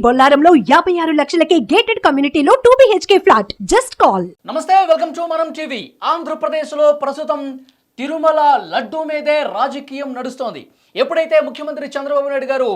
బొల్లారంలో 56 లక్షలకే gated కమ్యూనిటీలో 2 BHK flat. Just call. నమస్తే, welcome to మనం టీవీ. ఆంధ్రప్రదేశ్లో ప్రస్తుతం తిరుమల లడ్డూ మీదే రాజకీయం నడుస్తోంది. ఎప్పుడైతే ముఖ్యమంత్రి చంద్రబాబు నాయుడు గారు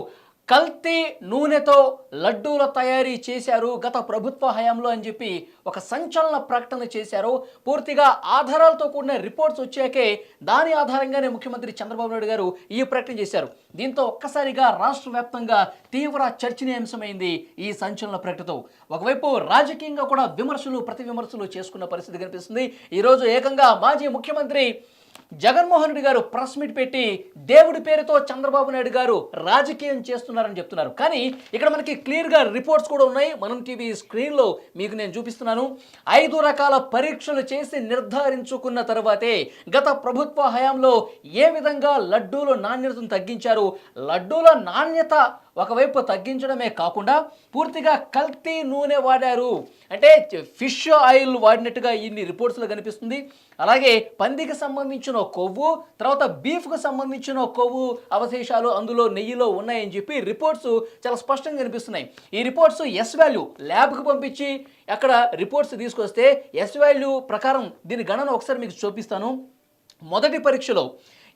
కల్తీ నూనెతో లడ్డూల తయారీ చేశారు గత ప్రభుత్వ హయాంలో అని చెప్పి ఒక సంచలన ప్రకటన చేశారు. పూర్తిగా ఆధారాలతో కూడిన రిపోర్ట్స్ వచ్చాకే దాని ఆధారంగానే ముఖ్యమంత్రి చంద్రబాబు నాయుడు గారు ఈ ప్రకటన చేశారు. దీంతో ఒక్కసారిగా రాష్ట్ర వ్యాప్తంగా తీవ్ర చర్చనీయాంశమైంది ఈ సంచలన ప్రకటనతో. ఒకవైపు రాజకీయంగా కూడా విమర్శలు ప్రతి విమర్శలు చేసుకున్న పరిస్థితి కనిపిస్తుంది. ఈరోజు ఏకంగా మాజీ ముఖ్యమంత్రి జగన్మోహన్ రెడ్డి గారు ప్రెస్ మీట్ పెట్టి దేవుడి పేరుతో చంద్రబాబు నాయుడు గారు రాజకీయం చేస్తున్నారని చెప్తున్నారు. కానీ ఇక్కడ మనకి క్లియర్గా రిపోర్ట్స్ కూడా ఉన్నాయి. మనం టీవీ స్క్రీన్లో మీకు నేను చూపిస్తున్నాను. 5 రకాల పరీక్షలు చేసి నిర్ధారించుకున్న తర్వాతే గత ప్రభుత్వ హయాంలో ఏ విధంగా లడ్డూల నాణ్యతను తగ్గించారు, లడ్డూల నాణ్యత ఒకవైపు తగ్గించడమే కాకుండా పూర్తిగా కల్తీ నూనె వాడారు, అంటే ఫిష్ ఆయిల్ వాడినట్టుగా ఇన్ని రిపోర్ట్స్లో కనిపిస్తుంది. అలాగే పందికి సంబంధించిన కొవ్వు, తర్వాత బీఫ్కు సంబంధించిన కొవ్వు అవశేషాలు అందులో నెయ్యిలో ఉన్నాయని చెప్పి రిపోర్ట్స్ చాలా స్పష్టంగా కనిపిస్తున్నాయి. ఈ రిపోర్ట్స్ ఎస్ వాల్యూ ల్యాబ్కు పంపించి అక్కడ రిపోర్ట్స్ తీసుకొస్తే ఎస్ వాల్యూ ప్రకారం దీని గణన ఒకసారి మీకు చూపిస్తాను. మొదటి పరీక్షలో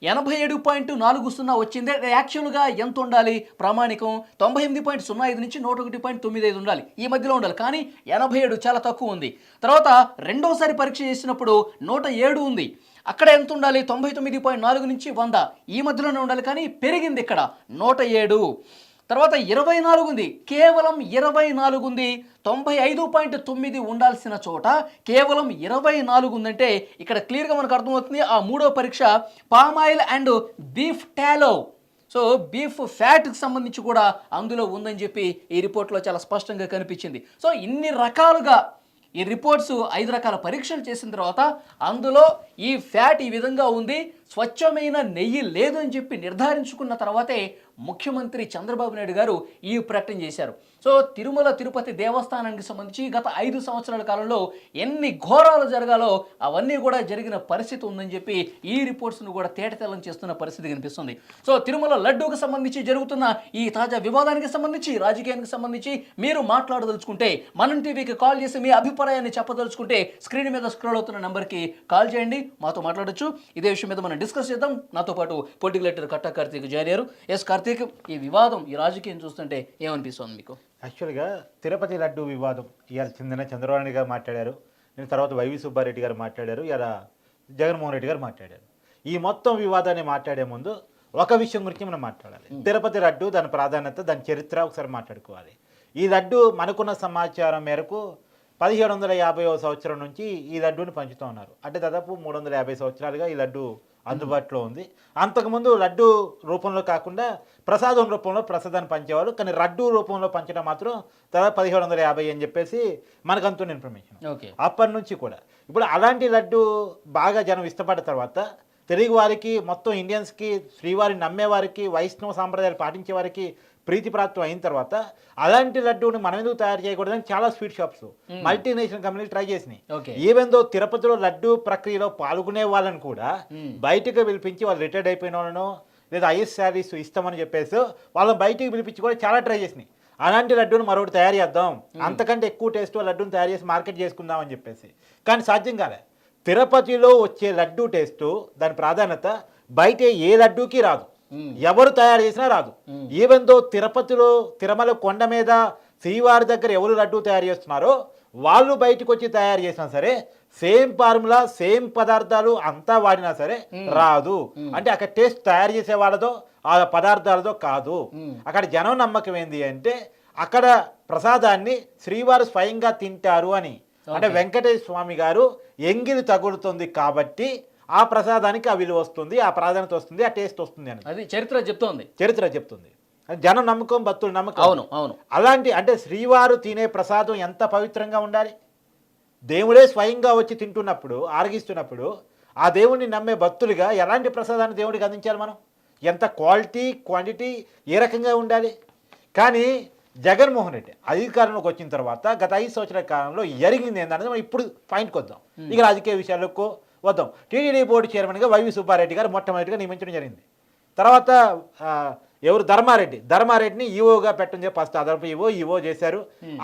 87.40 వచ్చింది. యాక్చువల్గా ఎంత ఉండాలి ప్రామాణికం? 98.05 నుంచి 101.95 ఉండాలి, ఈ మధ్యలో ఉండాలి. కానీ 87 చాలా తక్కువ ఉంది. తర్వాత రెండోసారి పరీక్ష చేసినప్పుడు 107 ఉంది. అక్కడ ఎంత ఉండాలి? 99.4 నుంచి 100 ఈ మధ్యలోనే ఉండాలి, కానీ పెరిగింది ఇక్కడ 107. తర్వాత 24 ఉంది, కేవలం 24 ఉంది. 95.9 ఉండాల్సిన చోట కేవలం 24 ఉందంటే ఇక్కడ క్లియర్గా మనకు అర్థమవుతుంది. ఆ మూడో పరీక్ష palm oil and beef tallow, so beef ఫ్యాట్కి సంబంధించి కూడా అందులో ఉందని చెప్పి ఈ రిపోర్ట్లో చాలా స్పష్టంగా కనిపించింది. సో ఇన్ని రకాలుగా ఈ రిపోర్ట్స్ 5 రకాల పరీక్షలు చేసిన తర్వాత అందులో ఈ ఫ్యాట్ ఈ విధంగా ఉంది, స్వచ్ఛమైన నెయ్యి లేదు అని చెప్పి నిర్ధారించుకున్న తర్వాతే ముఖ్యమంత్రి చంద్రబాబు నాయుడు గారు ఈ ప్రకటన చేశారు. సో తిరుమల తిరుపతి దేవస్థానానికి సంబంధించి గత 5 సంవత్సరాల కాలంలో ఎన్ని ఘోరాలు జరగాలో అవన్నీ కూడా జరిగిన పరిస్థితి ఉందని చెప్పి ఈ రిపోర్ట్స్ను కూడా తేటతెల్లం చేస్తున్న పరిస్థితి కనిపిస్తుంది. సో తిరుమల లడ్డూకు సంబంధించి జరుగుతున్న ఈ తాజా వివాదానికి సంబంధించి, రాజకీయానికి సంబంధించి మీరు మాట్లాడదలుచుకుంటే, మనం టీవీకి కాల్ చేసి మీ అభిప్రాయాన్ని చెప్పదలుచుకుంటే స్క్రీన్ మీద స్క్రోల్ అవుతున్న నెంబర్కి కాల్ చేయండి, మాతో మాట్లాడొచ్చు. ఇదే విషయం మీద మనం డిస్కస్ చేద్దాం. నాతో పాటు పొలిటికల్ ఎడిటర్ కట్టా కార్తీక్ జాయిన్ అయ్యారు. ఎస్ కార్తీక్, ఈ వివాదం, ఈ రాజకీయం చూస్తుంటే ఏమనిపిస్తుంది మీకు? యాక్చువల్గా తిరుపతి లడ్డు వివాదం ఇవాళ చంద్రబాబు నాయుడు గారు మాట్లాడారు, నేను తర్వాత వైవి సుబ్బారెడ్డి గారు మాట్లాడారు, ఇలా జగన్మోహన్ రెడ్డి గారు మాట్లాడారు. ఈ మొత్తం వివాదాన్ని మాట్లాడే ముందు ఒక విషయం గురించి మనం మాట్లాడాలి. తిరుపతి లడ్డు, దాని ప్రాధాన్యత, దాని చరిత్ర ఒకసారి మాట్లాడుకోవాలి. ఈ లడ్డు మనకున్న సమాచారం మేరకు 1750వ సంవత్సరం నుంచి ఈ లడ్డూని పంచుతూ ఉన్నారు. అంటే దాదాపు 350 సంవత్సరాలుగా ఈ లడ్డు అందుబాటులో ఉంది. అంతకుముందు లడ్డు రూపంలో కాకుండా ప్రసాదం రూపంలో ప్రసాదాన్ని పంచేవారు, కానీ లడ్డు రూపంలో పంచడం మాత్రం దాదాపు 1750 అని చెప్పేసి మనకు అంతున్న ఇన్ఫర్మేషన్. అప్పటి నుంచి కూడా ఇప్పుడు అలాంటి లడ్డు బాగా జనం ఇష్టపడ్డ తర్వాత తెలుగు వారికి, మొత్తం ఇండియన్స్కి, శ్రీవారిని నమ్మేవారికి, వైష్ణవ సాంప్రదాయాలు పాటించే వారికి ప్రీతిప్రాప్తం అయిన తర్వాత అలాంటి లడ్డూని మనం ఎందుకు తయారు చేయకూడదని చాలా స్వీట్ షాప్స్, మల్టీనేషనల్ కంపెనీలు ట్రై చేసినాయి. ఈవెన్ దో తిరుపతిలో లడ్డు ప్రక్రియలో పాల్గొనే వాళ్ళని కూడా బయటకు పిలిపించి, వాళ్ళు రిటైర్డ్ అయిపోయిన వాళ్ళను లేదా ఐఎస్ శాలరీస్ ఇస్తామని చెప్పేసి వాళ్ళని బయటికి పిలిపించి కూడా చాలా ట్రై చేసినాయి. అలాంటి లడ్డూని మరొకటి తయారు చేద్దాం, అంతకంటే ఎక్కువ టేస్ట్ లడ్డూని తయారు చేసి మార్కెట్ చేసుకుందాం అని చెప్పేసి, కానీ సాధ్యం కాలే. తిరుపతిలో వచ్చే లడ్డూ టేస్టు, దాని ప్రాధాన్యత బయట ఏ లడ్డూకి రాదు, ఎవరు తయారు చేసినా రాదు. ఈవెన్ దో తిరుపతిలో తిరుమల కొండ మీద శ్రీవారి దగ్గర ఎవరు లడ్డూ తయారు చేస్తున్నారో వాళ్ళు బయటకు వచ్చి తయారు చేసినా సరే, సేమ్ ఫార్ములా, సేమ్ పదార్థాలు అంతా వాడినా సరే రాదు. అంటే అక్కడ టేస్ట్ తయారు చేసే వాళ్ళదో ఆ పదార్థాలతో కాదు. అక్కడ జనం నమ్మకం ఏంది అంటే అక్కడ ప్రసాదాన్ని శ్రీవారు స్వయంగా తింటారు అని, అంటే వెంకటేశ్వర స్వామి గారు ఎంగిలి తగులుతుంది కాబట్టి ఆ ప్రసాదానికి ఆ విలువ వస్తుంది, ఆ ప్రాధాన్యత వస్తుంది, ఆ టేస్ట్ వస్తుంది అని అది చరిత్ర చెప్తుంది. జనం నమ్మకం, భక్తుల నమ్మకం. అవును. అలాంటి అంటే శ్రీవారు తినే ప్రసాదం ఎంత పవిత్రంగా ఉండాలి. దేవుడే స్వయంగా వచ్చి తింటున్నప్పుడు, ఆరగిస్తున్నప్పుడు ఆ దేవుడిని నమ్మే భక్తులుగా ఎలాంటి ప్రసాదాన్ని దేవుడికి అందించాలి మనం? ఎంత క్వాలిటీ, క్వాంటిటీ ఏ రకంగా ఉండాలి? కానీ జగన్మోహన్ రెడ్డి అధికారంలోకి వచ్చిన తర్వాత గత 5 సంవత్సరాల కాలంలో జరిగింది ఏంటనేది మనం ఇప్పుడు పాయింట్కి వద్దాం. ఇక రాజకీయ విషయాలకు వద్దాం. టీటీడీ బోర్డు చైర్మన్గా వైవి సుబ్బారెడ్డి గారు మొట్టమొదటిగా నియమించడం జరిగింది. తర్వాత ఎవరు ధర్మారెడ్డిని ఈవోగా పెట్టని చెప్పి ఫస్ట్ అదనపు ఈవో చేశారు.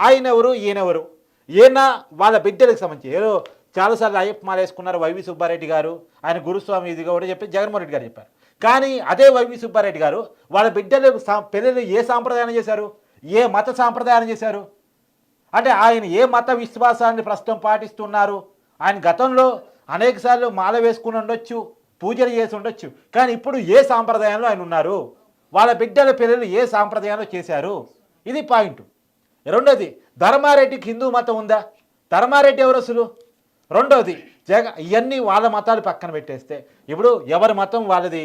ఆయన ఎవరు ఈయనెవరు? ఈయన వాళ్ళ బిడ్డలకు సంబంధించి ఏదో చాలాసార్లు అయ్యప్ప మాల వేసుకున్నారు వైవి సుబ్బారెడ్డి గారు, ఆయన గురుస్వామి ఇదిగా కూడా చెప్పి జగన్మోహన్ రెడ్డి గారు చెప్పారు. కానీ అదే వైవి సుబ్బారెడ్డి గారు వాళ్ళ బిడ్డలు పెళ్ళిళ్ళు ఏ సాంప్రదాయం చేశారు, ఏ మత సాంప్రదాయం చేశారు? అంటే ఆయన ఏ మత విశ్వాసాన్ని ప్రస్తుతం పాటిస్తున్నారు? ఆయన గతంలో అనేకసార్లు మాల వేసుకుని ఉండొచ్చు, పూజలు చేసి ఉండొచ్చు, కానీ ఇప్పుడు ఏ సాంప్రదాయంలో ఆయన ఉన్నారు? వాళ్ళ బిడ్డల పిల్లలు ఏ సాంప్రదాయంలో చేశారు? ఇది పాయింట్. రెండోది, ధర్మారెడ్డికి హిందూ మతం ఉందా? ధర్మారెడ్డి ఎవరు అసలు? రెండోది, ఇవన్నీ వాళ్ళ మతాలు పక్కన పెట్టేస్తే ఇప్పుడు ఎవరి మతం వాళ్ళది,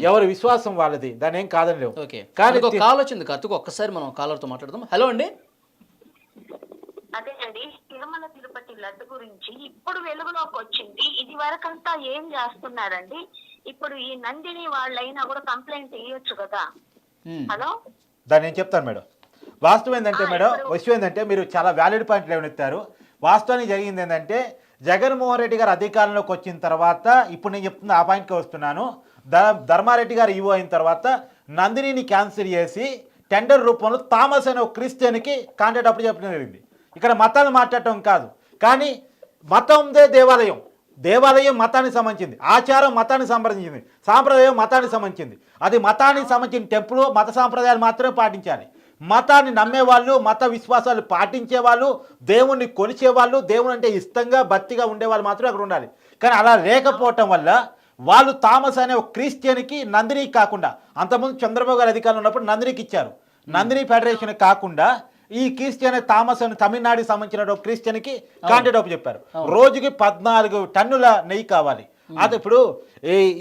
ఎవరి విశ్వాసం వాళ్ళది, దాని ఏం కాదని లేవు. కానీ కాల్ వచ్చింది కార్తీక్, ఒక్కసారి మనం కాలర్తో మాట్లాడదాం. హలో అండి. అదేనండి, తిరుమల తిరుపతి లడ్డు గురించి ఇప్పుడు వెలుగులోకి వచ్చింది. ఇది వరకంతా ఏం చేస్తున్నారండి? ఇప్పుడు ఈ నందిని వాళ్ళైనా కూడా కంప్లైంట్ ఇవ్వచ్చు కదా. హలో, దాన్ని నేను చెప్తాను మేడం. వాస్తవం ఏంటంటే మేడం, విషయం ఏంటంటే మీరు చాలా వ్యాలిడ్ పాయింట్లు ఏమనెత్తారు. వాస్తవానికి జరిగింది ఏంటంటే జగన్మోహన్ రెడ్డి గారు అధికారంలోకి వచ్చిన తర్వాత, ఇప్పుడు నేను చెప్తున్న ఆ పాయింట్కి వస్తున్నాను, ధర్మారెడ్డి గారు ఈవో అయిన తర్వాత నందినిని క్యాన్సిల్ చేసి టెండర్ రూపంలో థామస్ అనే ఒక క్రిస్టియన్కి కాంట్రాక్ట్ అప్పుడు చెప్పడం జరిగింది. ఇక్కడ మతాలు మాట్లాడటం కాదు, కానీ మతందే దేవాలయం మతానికి సంబంధించింది, ఆచారం మతానికి సంబంధించింది, సాంప్రదాయం మతానికి సంబంధించింది. అది మతానికి సంబంధించిన టెంపుల్, మత సాంప్రదాయాలు మాత్రమే పాటించాలి. మతాన్ని నమ్మేవాళ్ళు, మత విశ్వాసాలు పాటించేవాళ్ళు, దేవుణ్ణి కొలిచేవాళ్ళు, దేవుని అంటే ఇష్టంగా భక్తిగా ఉండేవాళ్ళు మాత్రమే అక్కడ ఉండాలి. కానీ అలా లేకపోవటం వల్ల వాళ్ళు థామస్ అనే ఒక క్రిస్టియన్కి, నందినికి కాకుండా, అంతకుముందు చంద్రబాబు గారు అధికారంలో ఉన్నప్పుడు నందినికి ఇచ్చారు, నందిని ఫెడరేషన్ కాకుండా ఈ క్రిస్టియన్ థామస్ అని తమిళనాడుకి సంబంధించిన ఒక క్రిస్టియన్కి కాంట్రాక్ట్ అప్పు చెప్పారు. రోజుకి 14 టన్నుల నెయ్యి కావాలి. అది ఇప్పుడు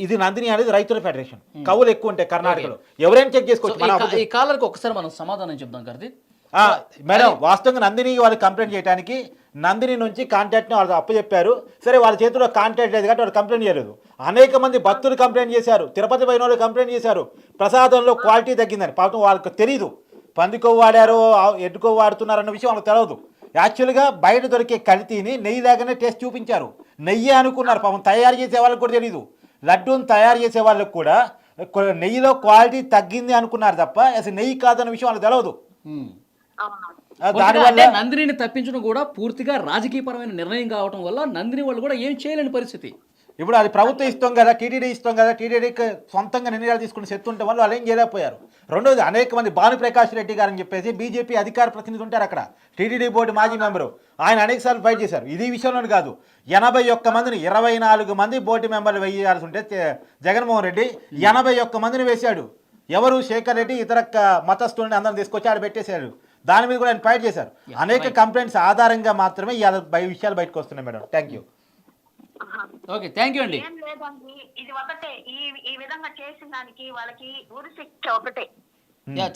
ఇది నందిని అనేది రైతుల ఫెడరేషన్, కవులు ఎక్కువ ఉంటాయి కర్ణాటకలో, ఎవరైనా చెక్ చేసుకోవచ్చు. ఈ కాలర్కి ఒకసారి మనం సమాధానం చెప్దాం కార్తీక్. మేడం, వాస్తవంగా నందిని వాళ్ళు కంప్లైంట్ చేయడానికి నందిని నుంచి కాంట్రాక్ట్ని వాళ్ళు అప్పచెప్పారు. సరే, వాళ్ళ చేతిలో కాంట్రాక్ట్ లేదు కాబట్టి వాళ్ళు కంప్లైంట్ చేయలేదు. అనేక మంది భక్తులు కంప్లైంట్ చేశారు, తిరుపతి పైన వాళ్ళు కంప్లైంట్ చేశారు, ప్రసాదంలో క్వాలిటీ తగ్గిందని. పాపం వాళ్ళకి తెలియదు, పందికొవ్వు వాడారో ఎడ్డుకొవ్వు వాడుతున్నారన్న విషయం వాళ్ళకి తెలియదు. యాక్చువల్గా బయట దొరికే కల్తీని నెయ్యి లాగానే టేస్ట్ చూపించారు, నెయ్యి అనుకున్నారు. పాపం తయారు చేసే వాళ్ళకి కూడా తెలియదు, లడ్డూని తయారు చేసే వాళ్ళకి కూడా నెయ్యిలో క్వాలిటీ తగ్గింది అనుకున్నారు తప్ప అసలు నెయ్యి కాదన్న విషయం వాళ్ళకి తెలియదు. దానివల్ల నందినిని తప్పించడం కూడా పూర్తిగా రాజకీయపరమైన నిర్ణయం కావడం వల్ల నందిని వాళ్ళు కూడా ఏం చేయలేని పరిస్థితి. ఇప్పుడు అది ప్రభుత్వం ఇస్తాం కదా, టీటీడీ ఇస్తాం కదా, టీటీడీకి సొంతంగా నిర్ణయాలు తీసుకుని శక్తి ఉంటే వాళ్ళు ఏం చేయలేకపోయారు. రెండోది, అనేక మంది భానుప్రకాష్ రెడ్డి గారు అని చెప్పేసి బీజేపీ అధికార ప్రతినిధి ఉంటారు అక్కడ, టీటీడీ బోర్డు మాజీ మెంబరు, ఆయన అనేకసార్లు ఫైట్ చేశారు. ఇది విషయంలోనే కాదు, 81 మందిని 24 మంది బోర్డు మెంబర్లు వేయాల్సి ఉంటే జగన్మోహన్ రెడ్డి 81 మందిని వేశాడు. ఎవరు? శేఖర్ రెడ్డి ఇతర మతస్థులని అందరం తీసుకొచ్చి ఆడ పెట్టేశాడు. దాని మీద కూడా ఆయన ఫైట్ చేశారు. అనేక కంప్లైంట్స్ ఆధారంగా మాత్రమే ఈ విషయాలు బయటకు వస్తున్నాయి madam. Thank you. Okay, thank you అండి. ఏం లేదండి, ఇది ఒకటే, ఈ విధంగా చేసిన దానికి వాళ్ళకి ఊరి శిక్ష ఒకటే.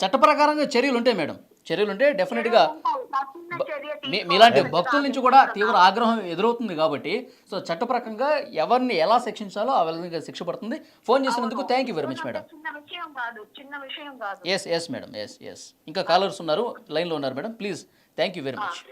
చట్ట ప్రకారంగా చర్యలు ఉంటాయి మేడం, చర్యలు ఉంటే డెఫినెట్ గా మీలాంటి భక్తుల నుంచి కూడా తీవ్ర ఆగ్రహం ఎదురవుతుంది కాబట్టి, సో చట్టప్రకంగా ఎవరిని ఎలా శిక్షించాలో ఆ విధంగా శిక్ష పడుతుంది. ఫోన్ చేసినందుకు thank you very much madam. చిన్న విషయం కాదు. Yes madam, yes. ఇంకా కాలర్స్ ఉన్నారు, లైన్లో ఉన్నారు madam, please. Thank you very much.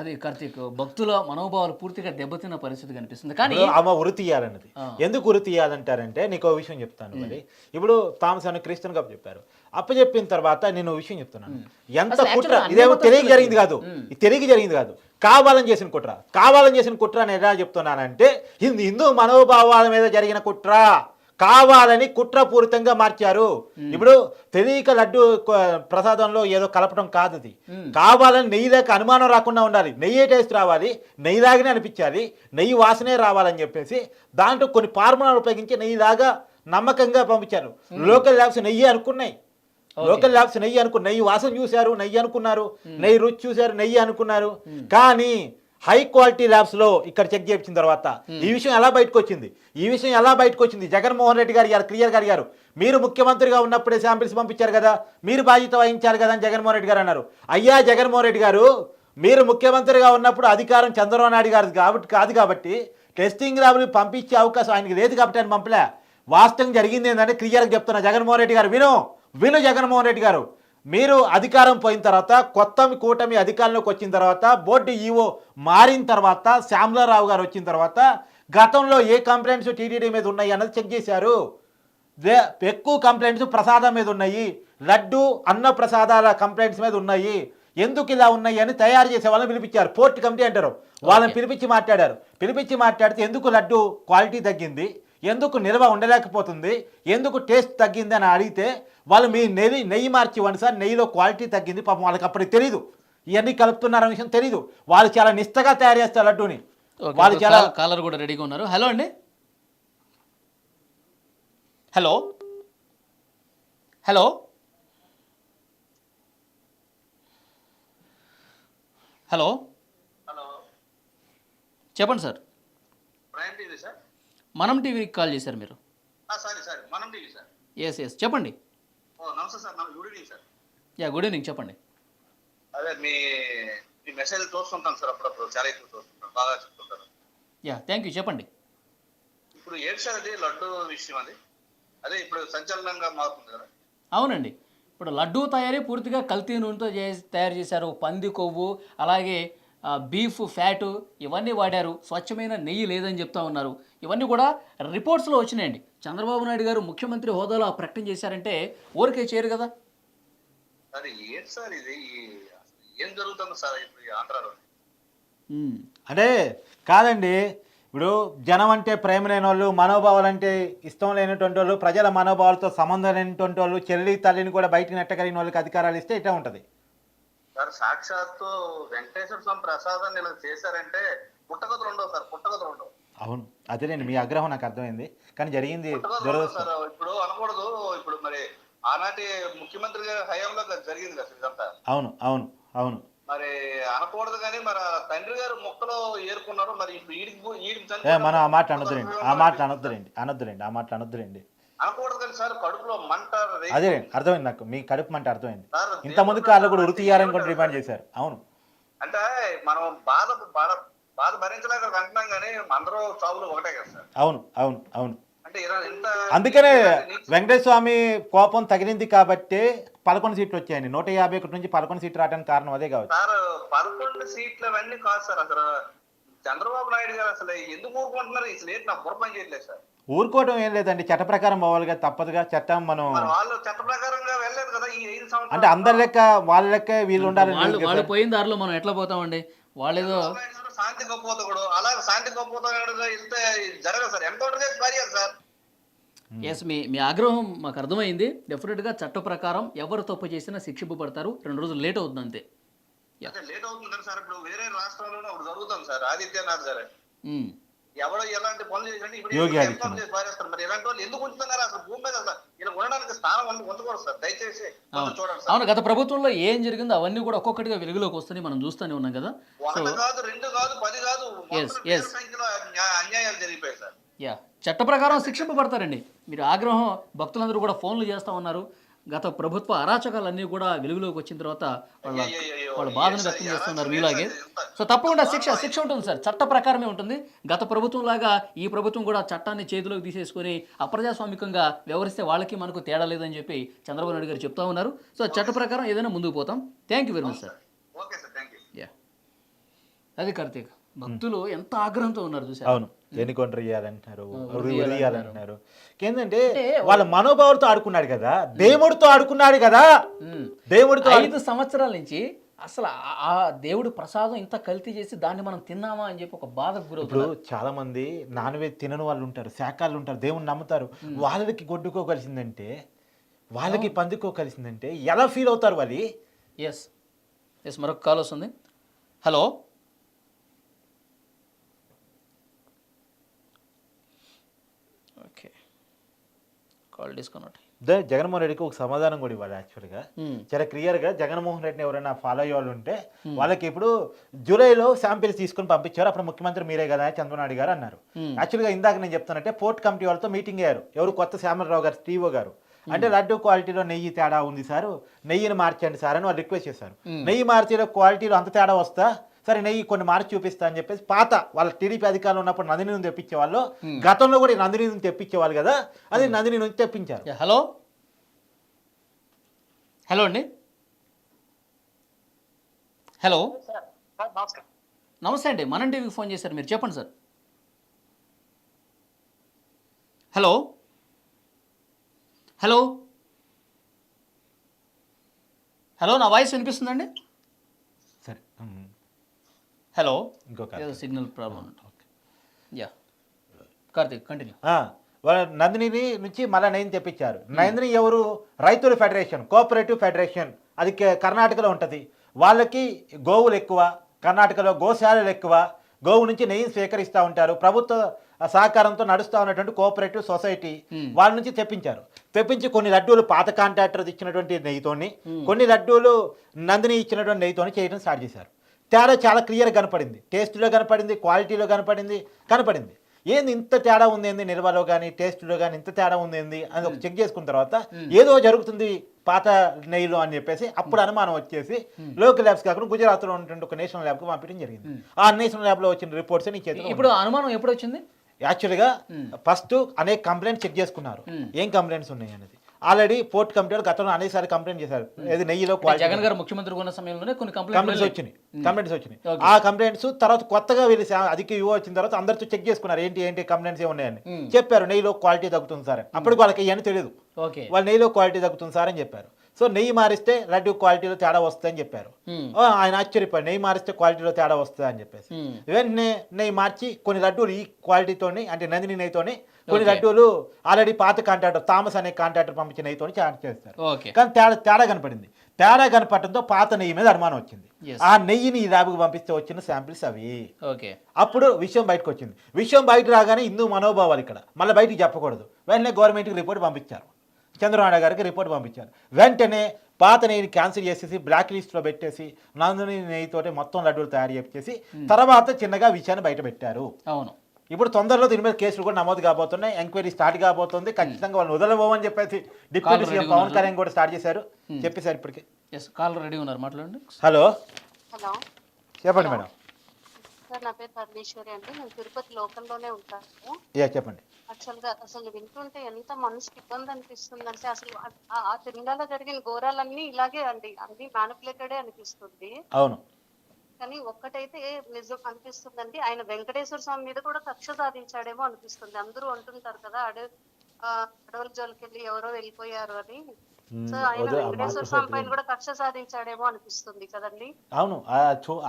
అది కార్తీక్, భక్తుల మనోభావాలు పూర్తిగా దెబ్బతిన్న పరిస్థితి కనిపిస్తుంది. కానీ ఆమె ఉరి తీయాలన్నది ఎందుకు ఉరి తీయాలంటారంటే, నీకు ఒక విషయం చెప్తాను. మరి ఇప్పుడు థామస్ అని క్రిస్టియన్ గా చెప్పారు, అప్పచెప్పిన తర్వాత నేను విషయం చెప్తున్నాను. ఎంత కుట్ర ఇదేమో తెలియక జరిగింది కాదు, తెలియక జరిగింది కాదు, కావాలని చేసిన కుట్ర అని ఎలా చెప్తున్నానంటే, హిందూ మనోభావాల మీద జరిగిన కుట్ర, కావాలని కుట్రపూరితంగా మార్చారు. ఇప్పుడు తెలియక లడ్డు ప్రసాదంలో ఏదో కలపడం కాదు, అది కావాలని నెయ్యి లేక అనుమానం రాకుండా ఉండాలి, నెయ్యి టేస్ట్ రావాలి, నెయ్యి లాగానే అనిపించాలి, నెయ్యి వాసనే రావాలని చెప్పేసి దాంట్లో కొన్ని ఫార్ములాలు ఉపయోగించి నెయ్యి లాగా నమ్మకంగా పంపించారు. లోకల్ ల్యాబ్స్ నెయ్యి అనుకున్నాయి, నెయ్యి వాసన చూశారు, నెయ్యి అనుకున్నారు, నెయ్యి రుచి చూశారు, నెయ్యి అనుకున్నారు. కానీ హై క్వాలిటీ ల్యాబ్స్ లో ఇక్కడ చెక్ చేయించిన తర్వాత ఈ విషయం ఎలా బయటకు వచ్చింది? జగన్మోహన్ రెడ్డి గారు క్లియర్ గా అడిగారు, మీరు ముఖ్యమంత్రిగా ఉన్నప్పుడే శాంపిల్స్ పంపించారు కదా, మీరు బాధ్యత వహించారు కదా అని జగన్మోహన్ రెడ్డి గారు అన్నారు. అయ్యా జగన్మోహన్ రెడ్డి గారు, మీరు ముఖ్యమంత్రిగా ఉన్నప్పుడు అధికారం చంద్రబాబు నాయుడు గారు కాదు కాబట్టి టెస్టింగ్ ల్యాబ్లు పంపించే అవకాశం ఆయనకి లేదు కాబట్టి ఆయన పంపలే. వాస్తవం జరిగింది ఏంటంటే క్లియర్గా చెప్తున్నా, జగన్మోహన్ రెడ్డి గారు విను జగన్మోహన్ రెడ్డి గారు, మీరు అధికారం పోయిన తర్వాత, కొత్త కూటమి అధికారంలోకి వచ్చిన తర్వాత, బోర్డు ఈవో మారిన తర్వాత, శ్యామలారావు గారు వచ్చిన తర్వాత గతంలో ఏ కంప్లైంట్స్ టీటీడీ మీద ఉన్నాయి అన్నది చెక్ చేశారు. ఎక్కువ కంప్లైంట్స్ ప్రసాదం మీద ఉన్నాయి, లడ్డు అన్న ప్రసాదాల కంప్లైంట్స్ మీద ఉన్నాయి. ఎందుకు ఇలా ఉన్నాయి అని తయారు చేసే వాళ్ళని పిలిపించారు. పోర్ట్ కమిటీ అంటారు, వాళ్ళని పిలిపించి మాట్లాడారు. పిలిపించి మాట్లాడితే ఎందుకు లడ్డు క్వాలిటీ తగ్గింది, ఎందుకు నిల్వ ఉండలేకపోతుంది, ఎందుకు టేస్ట్ తగ్గింది అని అడిగితే వాళ్ళు మీ నెయ్యి మార్చి ఇవ్వండి సార్, నెయ్యిలో క్వాలిటీ తగ్గింది. పాపం వాళ్ళకి అప్పటికి తెలీదు ఇవన్నీ కలుపుతున్నారన్న విషయం తెలీదు. వాళ్ళు చాలా నిష్టగా తయారు చేస్తారు లడ్డూని. వాళ్ళు చాలా కాలర్ కూడా రెడీగా ఉన్నారు. హలో అండి, హలో హలో హలో హలో, చెప్పండి సార్. Prime TV sir. మనం టీవీకి కాల్ చేశారు మీరు. సారీ మనం టీవీ సార్. ఎస్ చెప్పండి. ఓ నమస్తే sir, good evening sir. Yeah good evening, చెప్పండి. అదే మీ మెసేజ్ చూస్తుంటాను సార్, అప్పుడప్పుడు చాలా ఎక్కువ చూస్తుంటాను, బాగా చెప్తుంటారు. యా థ్యాంక్ యూ, చెప్పండి. ఇప్పుడు ఏంటి సార్ అది లడ్డు విషయం, అదే ఇప్పుడు సంచలనంగా మారుతుంది కదా. అవునండి, ఇప్పుడు లడ్డూ తయారీ పూర్తిగా కల్తీ నూనెతో తయారు చేశారు. పంది కొవ్వు, అలాగే బీఫ్ ఫ్యాటు ఇవన్నీ వాడారు. స్వచ్ఛమైన నెయ్యి లేదని చెప్తా ఉన్నారు. ఇవన్నీ కూడా రిపోర్ట్స్లో వచ్చినాయండి. చంద్రబాబు నాయుడు గారు ముఖ్యమంత్రి హోదాలో ఆ ప్రకటన చేశారంటే ఊరికే చేయరు కదా. అది ఏంటి సార్ ఇది, ఏం జరుగుతుంది సార్ ఇప్పుడు ఈ ఆంధ్రాలో? అంటే కాదండి, ఇప్పుడు జనం అంటే ప్రేమ లేని వాళ్ళు, మనోభావాలు అంటే ఇష్టం లేనటువంటి వాళ్ళు, ప్రజల మనోభావాలతో సంబంధం లేనటువంటి వాళ్ళు, చెల్లి తల్లిని కూడా బయటికి నెట్టగలిగిన వాళ్ళకి అధికారాలు ఇస్తే ఇట్లా ఉంటుంది సార్. సాక్షాత్తు వెంకటేశ్వర స్వామి ప్రసాదాన్ని ఇలా చేశారంటే పుట్టగతులు ఉండవు సార్, పుట్టగతులు ఉండవు. అవును, అదేనండి మీ ఆగ్రహం నాకు అర్థమైంది, కానీ జరిగింది సార్. ఇప్పుడు అనకూడదు, ఇప్పుడు మరి ఆనాటి ముఖ్యమంత్రి గారి హయాంలో జరిగింది కదా ఇదంతా. అవును అవును అవును మరి అనకూడదు, కానీ మరి తండ్రి గారు మొక్కలో ఏరుకున్నారు. మరి మనం ఆ మాట అనొద్దులేండి, ఆ మాట అనొద్దులేండి, ఆ మాట అనొద్దులేండి. అనకూడదు కానీ సార్, కడుపులో మంట. అదే అర్థమైంది నాకు, మీ కడుపు మంట అర్థమైంది. ఇంత ముందు కాళ్ళు కూడా ఉరి తీయాలని కూడా డిమాండ్ చేశారు. అవును, అంటే మనం బాధ భరించలేక వెంటనే కానీ అందరూ చావులు ఒకటే కదా సార్. అవును అవును అవును. అంటే అందుకనే వెంకటేశ్వర స్వామి కోపం తగిలింది కాబట్టి 11 సీట్లు వచ్చాయండి. 151 నుంచి 11 సీట్లు రావడానికి కారణం అదే కావచ్చు సార్. 11 సీట్లు అవన్నీ కాదు సార్. అసలు చంద్రబాబు నాయుడు గారు అసలు ఎందుకు ఊరుకుంటున్నారు? అసలు ఏంటి నాకు బుర్రపని చేయట్లేదు సార్. ఊరుకోవడం ఏం లేదండి, చట్ట ప్రకారం పోవాలిగా, తప్పదుగా. చట్టం మనం వాళ్ళు చట్ట ప్రకారంగా వెళ్ళలేదు కదా ఈ 5 సంవత్సరాలు. అంటే అందరి లెక్క వాళ్ళ లెక్క వీళ్ళు ఉండాలి. వాళ్ళు పోయిన దారిలో మనం ఎట్లా పోతామండి? వాళ్ళేదో శాంతి గొప్పతో కూడా అలాగే శాంతి గొప్పతో వెళ్తే జరగదు సార్. ఎన్కౌంటర్ చేసి పారేయాలి సార్. ఎస్, మీ ఆగ్రహం మాకు అర్థమైంది. డెఫినెట్గా చట్ట ప్రకారం ఎవరు తప్పు చేసినా శిక్షింపబడతారు. 2 రోజులు లేట్ అవుతుంది అంతే. లేట్ అవుతుంది సార్. ఇప్పుడు వేరే రాష్ట్రాల్లోనే అప్పుడు జరుగుతుంది సార్. ఆదిత్యనాథ్ గారు ఎవడో ఎలాంటి పనులు చేసినట్టు ఇప్పుడు చేసి పారేస్తారు. మరి ఇలాంటి వాళ్ళు ఎందుకు ఉంటున్నారు అసలు భూమి మీద? అసలు ఇలా ఉండడానికి స్థానం ఉండకూడదు సార్. దయచేసి చూడండి. అవును, గత ప్రభుత్వంలో ఏం జరిగిందో అవన్నీ కూడా ఒక్కొక్కటిగా వెలుగులోకి వస్తాయి, మనం చూస్తూనే ఉన్నాం కదా. 1 కాదు 2 కాదు 10 కాదు, సంఖ్యలో అన్యాయాలు జరిగిపోయాయి సార్. యా, చట్ట ప్రకారం శిక్షింపబడతారండి. మీరు ఆగ్రహం, భక్తులందరూ కూడా ఫోన్లు చేస్తూ ఉన్నారు. గత ప్రభుత్వ అరాచకాలన్నీ కూడా వెలుగులోకి వచ్చిన తర్వాత వాళ్ళ బాధను వ్యక్తం చేస్తున్నారు మీలాగే. సో తప్పకుండా శిక్ష ఉంటుంది సార్, చట్ట ప్రకారమే ఉంటుంది. గత ప్రభుత్వం లాగా ఈ ప్రభుత్వం కూడా చట్టాన్ని చేతిలోకి తీసేసుకొని అప్రజాస్వామికంగా వ్యవహరిస్తే వాళ్ళకి మనకు తేడా లేదని చెప్పి చంద్రబాబు నాయుడు గారు చెప్తా ఉన్నారు. సో చట్ట ప్రకారం ఏదైనా ముందుకు పోతాం. Thank you very much sir. Yeah, అది కార్తీక్, భక్తులు ఎంత ఆగ్రహంతో ఉన్నారు చూసారు. అవును, ఎన్నికౌంటర్ చేయాలంటున్నారు, ఉరియాలంటున్నారు. ఏంటంటే వాళ్ళ మనోభావాలతో ఆడుకున్నాడు కదా, దేవుడితో ఆడుకున్నాడు కదా. దేవుడితో 5 సంవత్సరాల నుంచి అసలు ఆ దేవుడు ప్రసాదం ఇంత కల్తీ చేసి దాన్ని మనం తిన్నామా అని చెప్పి ఒక బాధకు గురవుతారు. ఇప్పుడు చాలా మంది నాన్ వెజ్ తినని వాళ్ళు ఉంటారు, శాఖాలు ఉంటారు, దేవుడిని నమ్ముతారు. వాళ్ళకి గొడ్డుకోగలిసిందంటే, వాళ్ళకి పందుకోగలిసిందంటే ఎలా ఫీల్ అవుతారు వాళ్ళు? ఎస్ మరొక కాల్ వస్తుంది. Hello, okay, call disconnect. Jaganmohan రెడ్డికి ఒక సమాధానం కూడా ఇవ్వాలి. యాక్చువల్గా చాలా క్లియర్గా జగన్మోహన్ రెడ్డిని ఎవరైనా ఫాలో అయ్యే వాళ్ళు ఉంటే వాళ్ళకి ఇప్పుడు జూలైలో శాంపిల్స్ తీసుకుని పంపించారు. అప్పుడు ముఖ్యమంత్రి మీరే కదా చంద్రబాబు నాయుడు గారు అన్నారు. యాక్చువల్గా ఇందాక నేను చెప్తానంటే పోర్ట్ కమిటీ వాళ్ళతో మీటింగ్ అయ్యారు. ఎవరు? కొత్త శ్యామలరావు గారు, టీఓ గారు. అంటే లడ్డు క్వాలిటీలో నెయ్యి తేడా ఉంది సార్, నెయ్యిని మార్చండి సార్ అని వాళ్ళు రిక్వెస్ట్ చేశారు. నెయ్యి మార్చేలో క్వాలిటీలో అంత తేడా వస్తా, సరే నెయ్యి కొన్ని మార్చి చూపిస్తా అని చెప్పేసి పాత వాళ్ళ టీడీపీ అధికారులు ఉన్నప్పుడు నందిని నుంచి తెప్పించేవాళ్ళు. గతంలో కూడా నందిని నుంచి తెప్పించేవాళ్ళు కదా, అది నందిని నుంచి తెప్పించారు. హలో హలో అండి, హలో నమస్తే అండి, మనం టీవీకి ఫోన్ చేశారు మీరు, చెప్పండి సార్. హలో హలో హలో, నా వాయిస్ వినిపిస్తుందండి? సరే హలో, ఇంకొక ఏదో signal problem. Yeah, Karthik continue. Nandini నుంచి మళ్ళీ నైన్ తెప్పించారు. నందిని ఎవరు? రైతుల ఫెడరేషన్, కోఆపరేటివ్ ఫెడరేషన్, అది కర్ణాటకలో ఉంటుంది. వాళ్ళకి గోవులు ఎక్కువ, కర్ణాటకలో గోశాలలు ఎక్కువ, గోవు నుంచి నెయ్యి స్వీకరిస్తూ ఉంటారు. ప్రభుత్వ సహకారంతో నడుస్తూ ఉన్నటువంటి కోఆపరేటివ్ సొసైటీ వాళ్ళ నుంచి తెప్పించి కొన్ని లడ్డూలు పాత కాంట్రాక్టర్ ఇచ్చినటువంటి నెయ్యితోని, కొన్ని లడ్డూలు నందిని ఇచ్చినటువంటి నెయ్యితోని చేయడం స్టార్ట్ చేశారు. తేడా చాలా క్లియర్గా కనపడింది. టేస్ట్లో కనపడింది, క్వాలిటీలో కనపడింది. ఏంది ఇంత తేడా ఉంది, ఏంది నిల్వలో కానీ టేస్ట్లో కానీ ఇంత తేడా ఉంది ఏంది అని ఒక చెక్ చేసుకున్న తర్వాత ఏదో జరుగుతుంది పాత నెయ్యిలో అని చెప్పేసి అప్పుడు అనుమానం వచ్చేసి లోకల్ ల్యాబ్స్ కాకుండా గుజరాత్లో ఉన్నటువంటి ఒక నేషనల్ ల్యాబ్కి పంపించడం జరిగింది. ఆ నేషనల్ ల్యాబ్లో వచ్చిన రిపోర్ట్స్ నీ చేతిలో ఇప్పుడు అనుమానం ఎప్పుడు వచ్చింది? యాక్చువల్గా ఫస్ట్ అనేక కంప్లైంట్స్ చెక్ చేసుకున్నారు, ఏం కంప్లైంట్స్ ఉన్నాయి అనేది. ఆల్రెడీ పోర్ట్ కమిటీ గతంలో అనేకసారి కంప్లైంట్ చేశారు. ఏది నెయ్యిలో జగన్ గారు ముఖ్యమంత్రి ఉన్న సమయంలోనే కొన్ని కంప్లైంట్స్ వచ్చినాయి. ఆ కంప్లైంట్స్ తర్వాత కొత్తగా వీళ్ళు అధిక యువ వచ్చిన తర్వాత అందరితో చెక్ చేసుకున్నారు ఏంటి కంప్లైంట్స్ ఏమున్నాయని చెప్పారు. నెయ్యిలో క్వాలిటీ తగ్గుతుంది సార్, అప్పటికి వాళ్ళకి ఇవన్నీ తెలియదు. వాళ్ళు నెయ్యిలో క్వాలిటీ తగ్గుతుంది సార్ అని చెప్పారు. సో నెయ్యి మారిస్తే లడ్డు క్వాలిటీలో తేడా వస్తుందని చెప్పారు. ఆయన ఆశ్చర్యపోయారు, నెయ్యి మారిస్తే క్వాలిటీలో తేడా వస్తుంది అని చెప్పేసి. వెంటనే నెయ్యి మార్చి కొన్ని లడ్డూలు ఈ క్వాలిటీతోని, అంటే నందిని నెయ్యితోని, కొన్ని లడ్డూలు ఆల్రెడీ పాత కాంట్రాక్టర్ థామస్ అనే కాంట్రాక్టర్ పంపించిన నెయ్యితోని చేస్తారు. కానీ తేడా కనపడింది. తేడా కనపడటంతో పాత నెయ్యి మీద అనుమానం వచ్చింది. ఆ నెయ్యిని ఈ ల్యాబ్కి పంపిస్తే వచ్చిన శాంపిల్స్ అవి. అప్పుడు విషయం బయటకు వచ్చింది. విషయం బయట రాగానే హిందూ మనోభావాలు ఇక్కడ మళ్ళీ బయటికి చెప్పకూడదు. వెంటనే గవర్నమెంట్కి రిపోర్ట్ పంపించారు, చంద్రబాబు గారికి రిపోర్ట్ పంపించారు. వెంటనే పాత నెయ్యిని క్యాన్సిల్ చేసేసి బ్లాక్ లిస్ట్లో పెట్టేసి నందిని నెయ్యితోటి మొత్తం లడ్డూలు తయారు చేసి తర్వాత చిన్నగా విషయాన్ని బయట పెట్టారు. అవును, ఇప్పుడు తొందరలో దీని మీద కేసులు కూడా నమోదు కాబోతున్నాయి, ఎంక్వైరీ స్టార్ట్ కాబోతుంది. ఖచ్చితంగా వాళ్ళు వదలబోమని చెప్పేసి డిప్యూటీ సీఎం పవన్ కళ్యాణ్ కూడా స్టార్ట్ చేశారు, చెప్పేశారు ఇప్పటికే. కాల్ రెడీ ఉన్నారు, మాట్లాడండి. హలో హలో, చెప్పండి మేడం. సార్ నా పేరు పరమేశ్వరి అండి, నేను తిరుపతి లోకల్లోనే ఉంటాను. చెప్పండి. యాక్చువల్గా అసలు వింటుంటే ఎంత మనసుకి ఇబ్బంది అనిపిస్తుంది అంటే, అసలు ఆ తిరుమలలో జరిగిన ఘోరాలన్నీ ఇలాగే అండి, అన్ని మ్యానిపులేటెడే అనిపిస్తుంది. అవును, కానీ ఒక్కటైతే నిజం అనిపిస్తుందండి, ఆయన వెంకటేశ్వర స్వామి మీద కూడా కక్ష సాధించాడేమో అనిపిస్తుంది. అందరూ అంటుంటారు కదా అడవుల జోలికెళ్ళి ఎవరో వెళ్ళిపోయారు అని. సో ఆయన వెంకటేశ్వర స్వామి పైన కూడా కక్ష సాధించాడేమో అనిపిస్తుంది కదండి. అవును,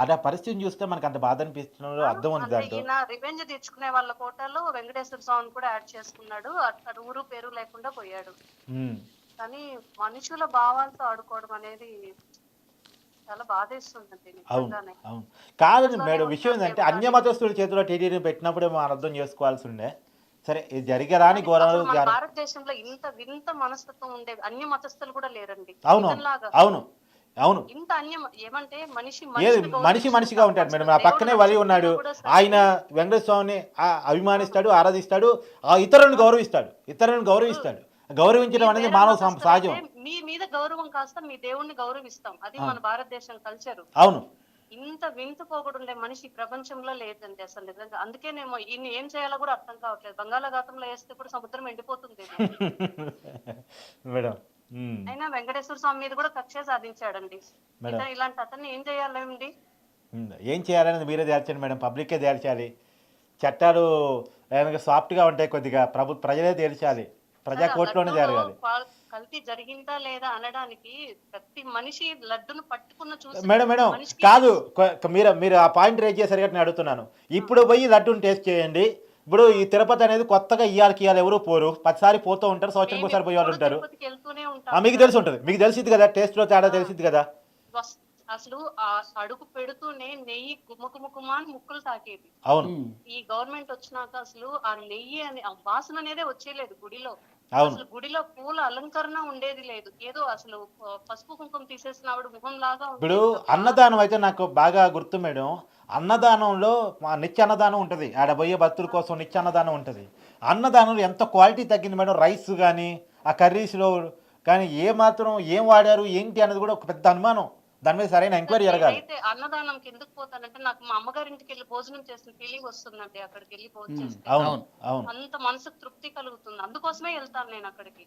అదే పరిస్థితిని చూస్తే మనకు అంత బాధ అనిపిస్తున్నారు, అర్థం ఉంది. ఈయన రివెంజ్ తీర్చుకునే వాళ్ళ కోటలో వెంకటేశ్వర స్వామిని కూడా యాడ్ చేసుకున్నాడు, అక్కడ ఊరు పేరు లేకుండా పోయాడు. కానీ మనుషుల భావాలతో ఆడుకోవడం అనేది చాలా బాధేస్తుందండి. అవును కాదు మేడం, విషయం ఏంటంటే అన్య మతస్థుల చేతిలో టీటీడీ పెట్టినప్పుడే మనం అర్థం చేసుకోవాల్సి ఉండే. సరే, ఇది జరిగేరాని ఘోరాలు. భారతదేశంలో ఇంత వింత మనస్తత్వం ఉండే అన్య మతస్థులు కూడా లేరండి. అవును ఇంత అన్యం ఏమంటే మనిషిగా ఉంటాడు మేడం. ఆ పక్కనే వలి ఉన్నాడు, ఆయన వెంకటేశ్వర స్వామిని అభిమానిస్తాడు, ఆరాధిస్తాడు, ఇతరులను గౌరవిస్తాడు. గౌరవించడం అనేది మానవ సహజం. మీ మీద గౌరవం కాస్త మీ దేవుణ్ణి గౌరవిస్తాం, అది మన భారతదేశం కల్చర్. అవును, ఇంత వింతపోకడు ఉండే మనిషి ప్రపంచంలో లేదండి అసలు, నిజంగా. అందుకేనేమో ఈయన ఏం చేయాలో కూడా అర్థం కావట్లేదు. బంగాళాఖాతంలో వేస్తే కూడా సముద్రం ఎండిపోతుంది మేడం. అయినా వెంకటేశ్వర స్వామి మీద కూడా కక్ష సాధించాడండి. ఇలాంటి అతన్ని ఏం చేయాలండి? ఏం చేయాలనేది మీరే తేల్చండి మేడం, పబ్లికే తేల్చాలి. చట్టాలు సాఫ్ట్గా ఉంటాయి కొద్దిగా, ప్రజలే తేల్చాలి, ప్రజా కోర్టులోనే జరగాలి. కల్తీ జరిగిందా లేదా అనడానికి ప్రతి మనిషి లడ్డును పట్టుకున్న చూసి మేడం కాదు, మీరు ఆ పాయింట్ రేజ్ చేశారు కాబట్టి నేను అడుగుతున్నాను. ఇప్పుడు పోయి లడ్డును టేస్ట్ చేయండి. ఇప్పుడు ఈ తిరుపతి అనేది కొత్తగా ఇయ్యాలి ఎవరు పోరు, 10 సారి పోతూ ఉంటారు, సంవత్సరం ఒకసారి పోయే వాళ్ళు ఉంటారు. మీకు తెలిసి ఉంటుంది, మీకు తెలిసింది కదా, టేస్ట్ లో తేడా తెలిసింది కదా. అసలు ఆ అడుగు పెడుతూనే నెయ్యి గుమ్మకుముకుమాని ముక్కులు తాకేది. అవును, ఈ గవర్నమెంట్ వచ్చినాక అసలు ఆ నెయ్యి అనే వాసన అనేదే వచ్చేలేదు గుడిలో. అసలు గుడిలో పూల అలంకరణ ఉండేది లేదు, ఏదో అసలు పసుపు కుంకుమ తీసేసినప్పుడు ముఖం లాగా. ఇప్పుడు అన్నదానం అయితే నాకు బాగా గుర్తు మేడం. అన్నదానంలో నిత్య అన్నదానం ఉంటుంది, ఆడ పోయే భక్తుల కోసం నిత్య అన్నదానం ఉంటుంది. అన్నదానంలో ఎంత క్వాలిటీ తగ్గింది మేడం, రైస్ కానీ ఆ కర్రీస్లో కానీ ఏం వాడారు ఏంటి అనేది కూడా ఒక పెద్ద అనుమానం. దాని మీద సరైన ఎంక్వైరీ జరగాలి. అయితే అన్నదానంకి ఎందుకు పోతానంటే, నాకు మా అమ్మగారింటికి వెళ్ళి భోజనం చేసిన ఫీలింగ్ వస్తుందండి. అక్కడికి వెళ్ళి భోజనం చేస్తే అంత మనసుకు తృప్తి కలుగుతుంది, అందుకోసమే వెళ్తాను నేను అక్కడికి.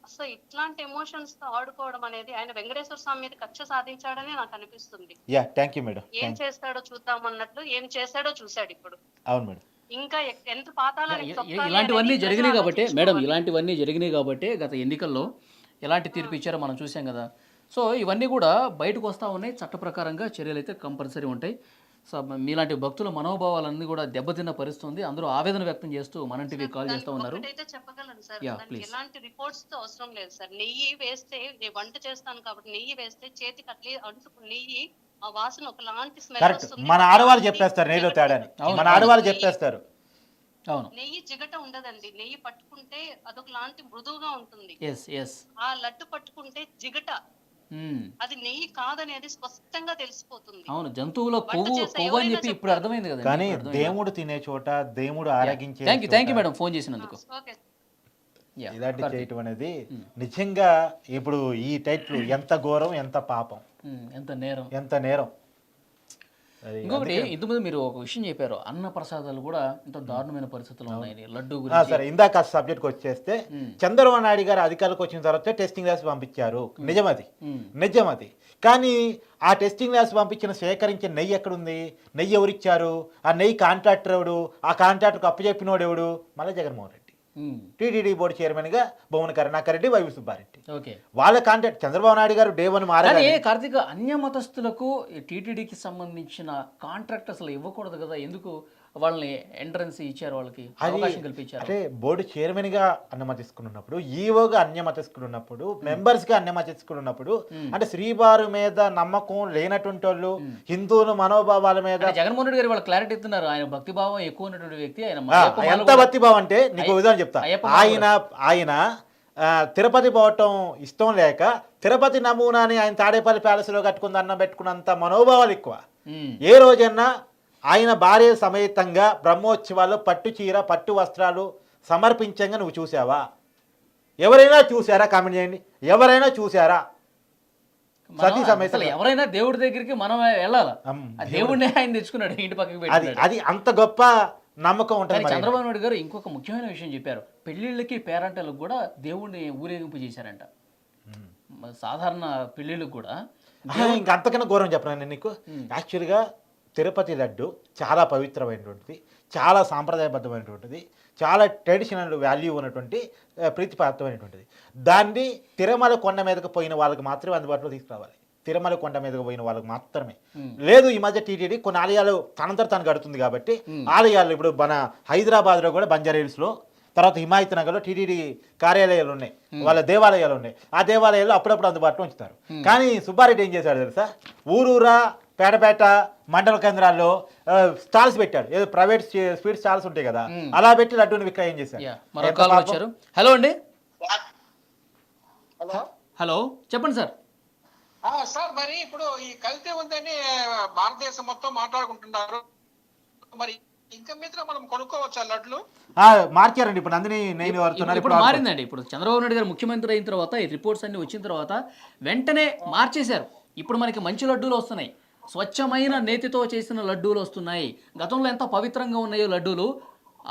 అసలు ఇట్లాంటి ఎమోషన్స్ తో ఆడుకోవడం అనేది, ఆయన వెంకటేశ్వర స్వామి మీద కక్ష సాధించాడని నాకు అనిపిస్తుంది. Thank you madam. ఏం చేస్తాడో చూద్దాం అన్నట్లు ఏం చేశాడో చూశాడు ఇప్పుడు. అవును మేడం. ఇంకా ఎంత పాతాళానికి తొక్కాలి ఇలాంటివన్నీ అనేది జరిగినాయి ప్రజలు కాబట్టి మేడం, ఆలోచించుకోవాలి. ఇలాంటివన్నీ జరిగినాయి కాబట్టి గత ఎన్నికల్లో ఎలాంటి తీర్పు ఇచ్చారో మనం చూసాం కదా. సో ఇవన్నీ కూడా బయటకు వస్తూ ఉన్నాయి. చట్ట ప్రకారంగా చర్యలు అయితే కంపల్సరీ ఉంటాయి. సో మీలాంటి భక్తుల మనోభావాలన్నీ కూడా దెబ్బతిన్న పరిస్థితి ఉంది. అందరూ ఆవేదన వ్యక్తం చేస్తూ మన టీవీ కాల్ చేస్తూ ఉన్నారు. ఒకటైతే చెప్పగలను సార్, Yeah, దానికి please. ఎలాంటి రిపోర్ట్స్ తో అవసరం లేదు సార్. నెయ్యి వేస్తే నేను వంట చేస్తాను కాబట్టి నెయ్యి వేస్తే చేతికి అట్లే అంటుకు నెయ్యి ఆ వాసన ఒకలాంటి స్మెల్ కరెక్ట్. వస్తుంది. మన ఆడవాళ్ళు చెప్పేస్తారు నెయ్యిలో తేడాని, మన ఆడవాళ్ళు చెప్పేస్తారు. అవును, నెయ్యి జిగట ఉండదండి. నెయ్యి పట్టుకుంటే అదొకలాంటి మృదువుగా ఉంటుంది. Yes yes. ఆ లడ్డు పట్టుకుంటే జిగట, అది నెయ్యి కాదనేది స్పష్టంగా తెలిసిపోతుంది. అవును, జంతువుల కొవ్వు చేసే కొవ్వు అని ఎవరైనా చెప్పి ఇప్పుడు అర్థమైంది కదా. కానీ దేవుడు తినే చోట దేవుడు ఆరగించే థ్యాంక్ యూ మేడం ఫోన్ చేసినందుకు. ఓకే. Yeah, ఇలాంటి కార్తీక్. చేయటం అనేది నిజంగా ఇప్పుడు ఈ టైటిల్ ఎంత ఘోరం, ఎంత పాపం, ఎంత నేరం. ఎంత నేరం. అది ఇంకొకటి ఇంతకుముందు మీరు ఒక విషయం చెప్పారు, అన్న ప్రసాదాలు కూడా ఇంత దారుణమైన పరిస్థితులు ఉన్నాయి లడ్డు ఆ, గురించి. సరే ఇందాక సబ్జెక్ట్కి వచ్చేస్తే చంద్రబాబు నాయుడు గారు అధికారులకు వచ్చిన తర్వాత టెస్టింగ్ ల్యాబ్స్ పంపించారు, నిజమది. కానీ ఆ టెస్టింగ్ ల్యాబ్స్ పంపించిన సేకరించిన నెయ్యి ఎక్కడుంది? నెయ్యి ఎవరిచ్చారు? ఆ నెయ్యి కాంట్రాక్టర్ ఎవడు? ఆ కాంట్రాక్టర్కి అప్పచెప్పినోడు ఎవడు? మళ్ళీ Jaganmohan Reddy. TTD board chairman గా భువన కరుణాకర్ రెడ్డి, వైవి సుబ్బారెడ్డి. ఓకే, వాళ్ళ కాంట్రాక్ట్ చంద్రబాబు నాయుడు గారు డే 1 మారారు. కానీ కార్తీక్, అన్య మతస్థులకు టీటీడీకి సంబంధించిన కాంట్రాక్ట్ అసలు ఇవ్వకూడదు కదా, ఎందుకు వాళ్ళని ఎంట్రన్స్ ఇచ్చారు, వాళ్ళకి అవకాశం కల్పించారు? అంటే బోర్డు చైర్మన్ గా అన్యమతిస్తుకుని ఉన్నప్పుడు, ఈవోగా అన్యమతిస్తుకుని ఉన్నప్పుడు, మెంబర్స్ గా అన్యమతిస్తుకుని ఉన్నప్పుడు, అంటే శ్రీవారు మీద నమ్మకం లేనటువంటి వాళ్ళు, హిందువుల మనోభావాల మీద జగన్మోహన్ రెడ్డి గారు వాళ్ళు క్లారిటీ ఇస్తున్నారు. ఆయన భక్తి భావం ఎక్కువ ఉన్నటువంటి వ్యక్తి. ఆయన ఎంత భక్తిభావం అంటే నీకు ఉదాహరణ చెప్తా. ఆయన తిరుపతి పోవటం ఇష్టం లేక తిరుపతి నమూనాని ఆయన తాడేపల్లి ప్యాలెస్లో కట్టుకుని అన్నం పెట్టుకున్నంత మనోభావాలు ఎక్కువ. ఏ రోజన్నా ఆయన భార్య సమేతంగా బ్రహ్మోత్సవాలు పట్టు చీర పట్టు వస్త్రాలు సమర్పించంగా నువ్వు చూసావా? ఎవరైనా చూసారా? కామెంట్ చేయండి. ఎవరైనా చూసారా? సతీ సమేత ఎవరైనా దేవుడి దగ్గరికి మనం వెళ్ళాలా? దేవుడిని ఆయన తెచ్చుకున్నాడు ఇంటి పక్కకి పెట్టి. అది అంత గొప్ప నమ్మకం ఉంటుంది. చంద్రబాబు నాయుడు గారు ఇంకొక ముఖ్యమైన విషయం చెప్పారు, పెళ్లిళ్ళకి పేరంటలకు కూడా దేవుడిని ఊరేగింపు చేశారంట. సాధారణ పెళ్లిళ్ళకి కూడా ఇంకంతకన్నా ఘోరం చెప్పను నేను నీకు. యాక్చువల్గా తిరుపతి లడ్డు చాలా పవిత్రమైనటువంటిది, చాలా సాంప్రదాయబద్ధమైనటువంటిది, చాలా ట్రెడిషనల్ వాల్యూ ఉన్నటువంటి ప్రీతిపాత్రమైనటువంటిది. దాన్ని తిరుమల కొండ మీదకి పోయిన వాళ్ళకి మాత్రమే అందుబాటులో తీసుకురావాలి. తిరుమల కొండ మీదకి పోయిన వాళ్ళకి మాత్రమే. లేదు, ఈ మధ్య టీటీడీ కొన్ని ఆలయాలు తనంతట తను కడుతుంది కాబట్టి ఆలయాలు ఇప్పుడు మన హైదరాబాద్లో కూడా బంజారా హిల్స్లో, తర్వాత హిమాయత్ నగర్లో టీటీడీ కార్యాలయాలు ఉన్నాయి, వాళ్ళ దేవాలయాలు ఉన్నాయి. ఆ దేవాలయాలు అప్పుడప్పుడు అందుబాటులో ఉంచుతారు. కానీ సుబ్బారెడ్డి ఏం చేశాడు తెలుసా? ఊరూరా పేటపేట మండల కేంద్రాల్లో స్టాల్స్ పెట్టాడు. ఏదో ప్రైవేట్ స్వీట్ స్టాల్స్ ఉంటాయి కదా, అలా పెట్టి లడ్డూని విక్రయం చేశాడు. హలో అండి. హలో, చెప్పండి సార్. సార్, మరి ఇప్పుడు ఈ కల్తీ ఉందని భారతదేశం మొత్తం మాట్లాడుకుంటున్నారు. మరి ఇంకా మీద మనం కొనుక్కోవచ్చా లడ్లు? మార్చారండి ఇప్పుడు నందిని నేను ఇప్పుడు మారిందండి. ఇప్పుడు చంద్రబాబు నాయుడు గారు ముఖ్యమంత్రి అయిన తర్వాత ఈ రిపోర్ట్స్ అన్ని వచ్చిన తర్వాత వెంటనే మార్చేశారు. ఇప్పుడు మనకి మంచి లడ్డూలు వస్తున్నాయి, స్వచ్ఛమైన నేతితో చేసిన లడ్డూలు వస్తున్నాయి. గతంలో ఎంత పవిత్రంగా ఉన్నాయో లడ్డూలు,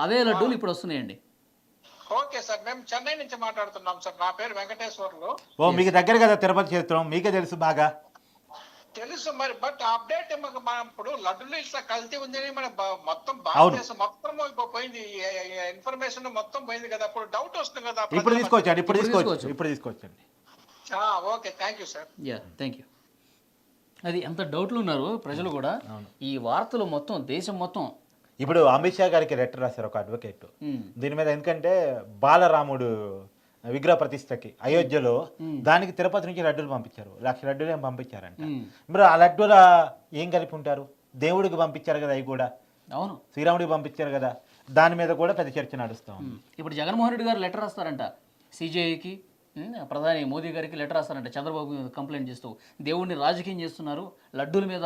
అవే లడ్డూలు ఇప్పుడు వస్తున్నాయండి. ఓకే సార్, మేము చెన్నై నుంచి మాట్లాడుతున్నాం సార్. నా పేరు వెంకటేశ్వర్లు. ఓ, మీకు దగ్గర కదా తిరుపతి క్షేత్రం, మీకే తెలుసు బాగా. తెలుసు మరి, బట్ అప్డేట్ మనం ఇప్పుడు లడ్డులు ఇట్లా కల్తీ ఉందని మన మొత్తం భారతదేశం మొత్తం పోయింది, ఇన్ఫర్మేషన్ మొత్తం పోయింది కదా. అప్పుడు డౌట్ వస్తుంది కదా. ఇప్పుడు తీసుకోవచ్చండి. Okay, thank you sir. Thank you. అది ఎంత డౌట్లు ఉన్నారు ప్రజలు కూడా. ఈ వార్తలు మొత్తం దేశం మొత్తం. ఇప్పుడు అమిత్ షా గారికి లెటర్ రాశారు ఒక అడ్వకేట్ దీని మీద. ఎందుకంటే బాలరాముడు విగ్రహ ప్రతిష్టకి అయోధ్యలో దానికి తిరుపతి నుంచి లడ్డూలు పంపించారు, 1,00,000 లడ్డూలు ఏం పంపించారంట. మరి ఆ లడ్డూల ఏం కలిపి ఉంటారు? దేవుడికి పంపించారు కదా, అవి కూడా అవును శ్రీరాముడికి పంపించారు కదా. దాని మీద కూడా పెద్ద చర్చ నడుస్తాం. ఇప్పుడు జగన్మోహన్ రెడ్డి గారు లెటర్ రాస్తారంట సిజేఐకి, ప్రధాని మోదీ గారికి లెటర్ రాస్తారంట చంద్రబాబు కంప్లైంట్ చేస్తూ. దేవుడిని రాజకీయం చేస్తున్నారు, లడ్డూల మీద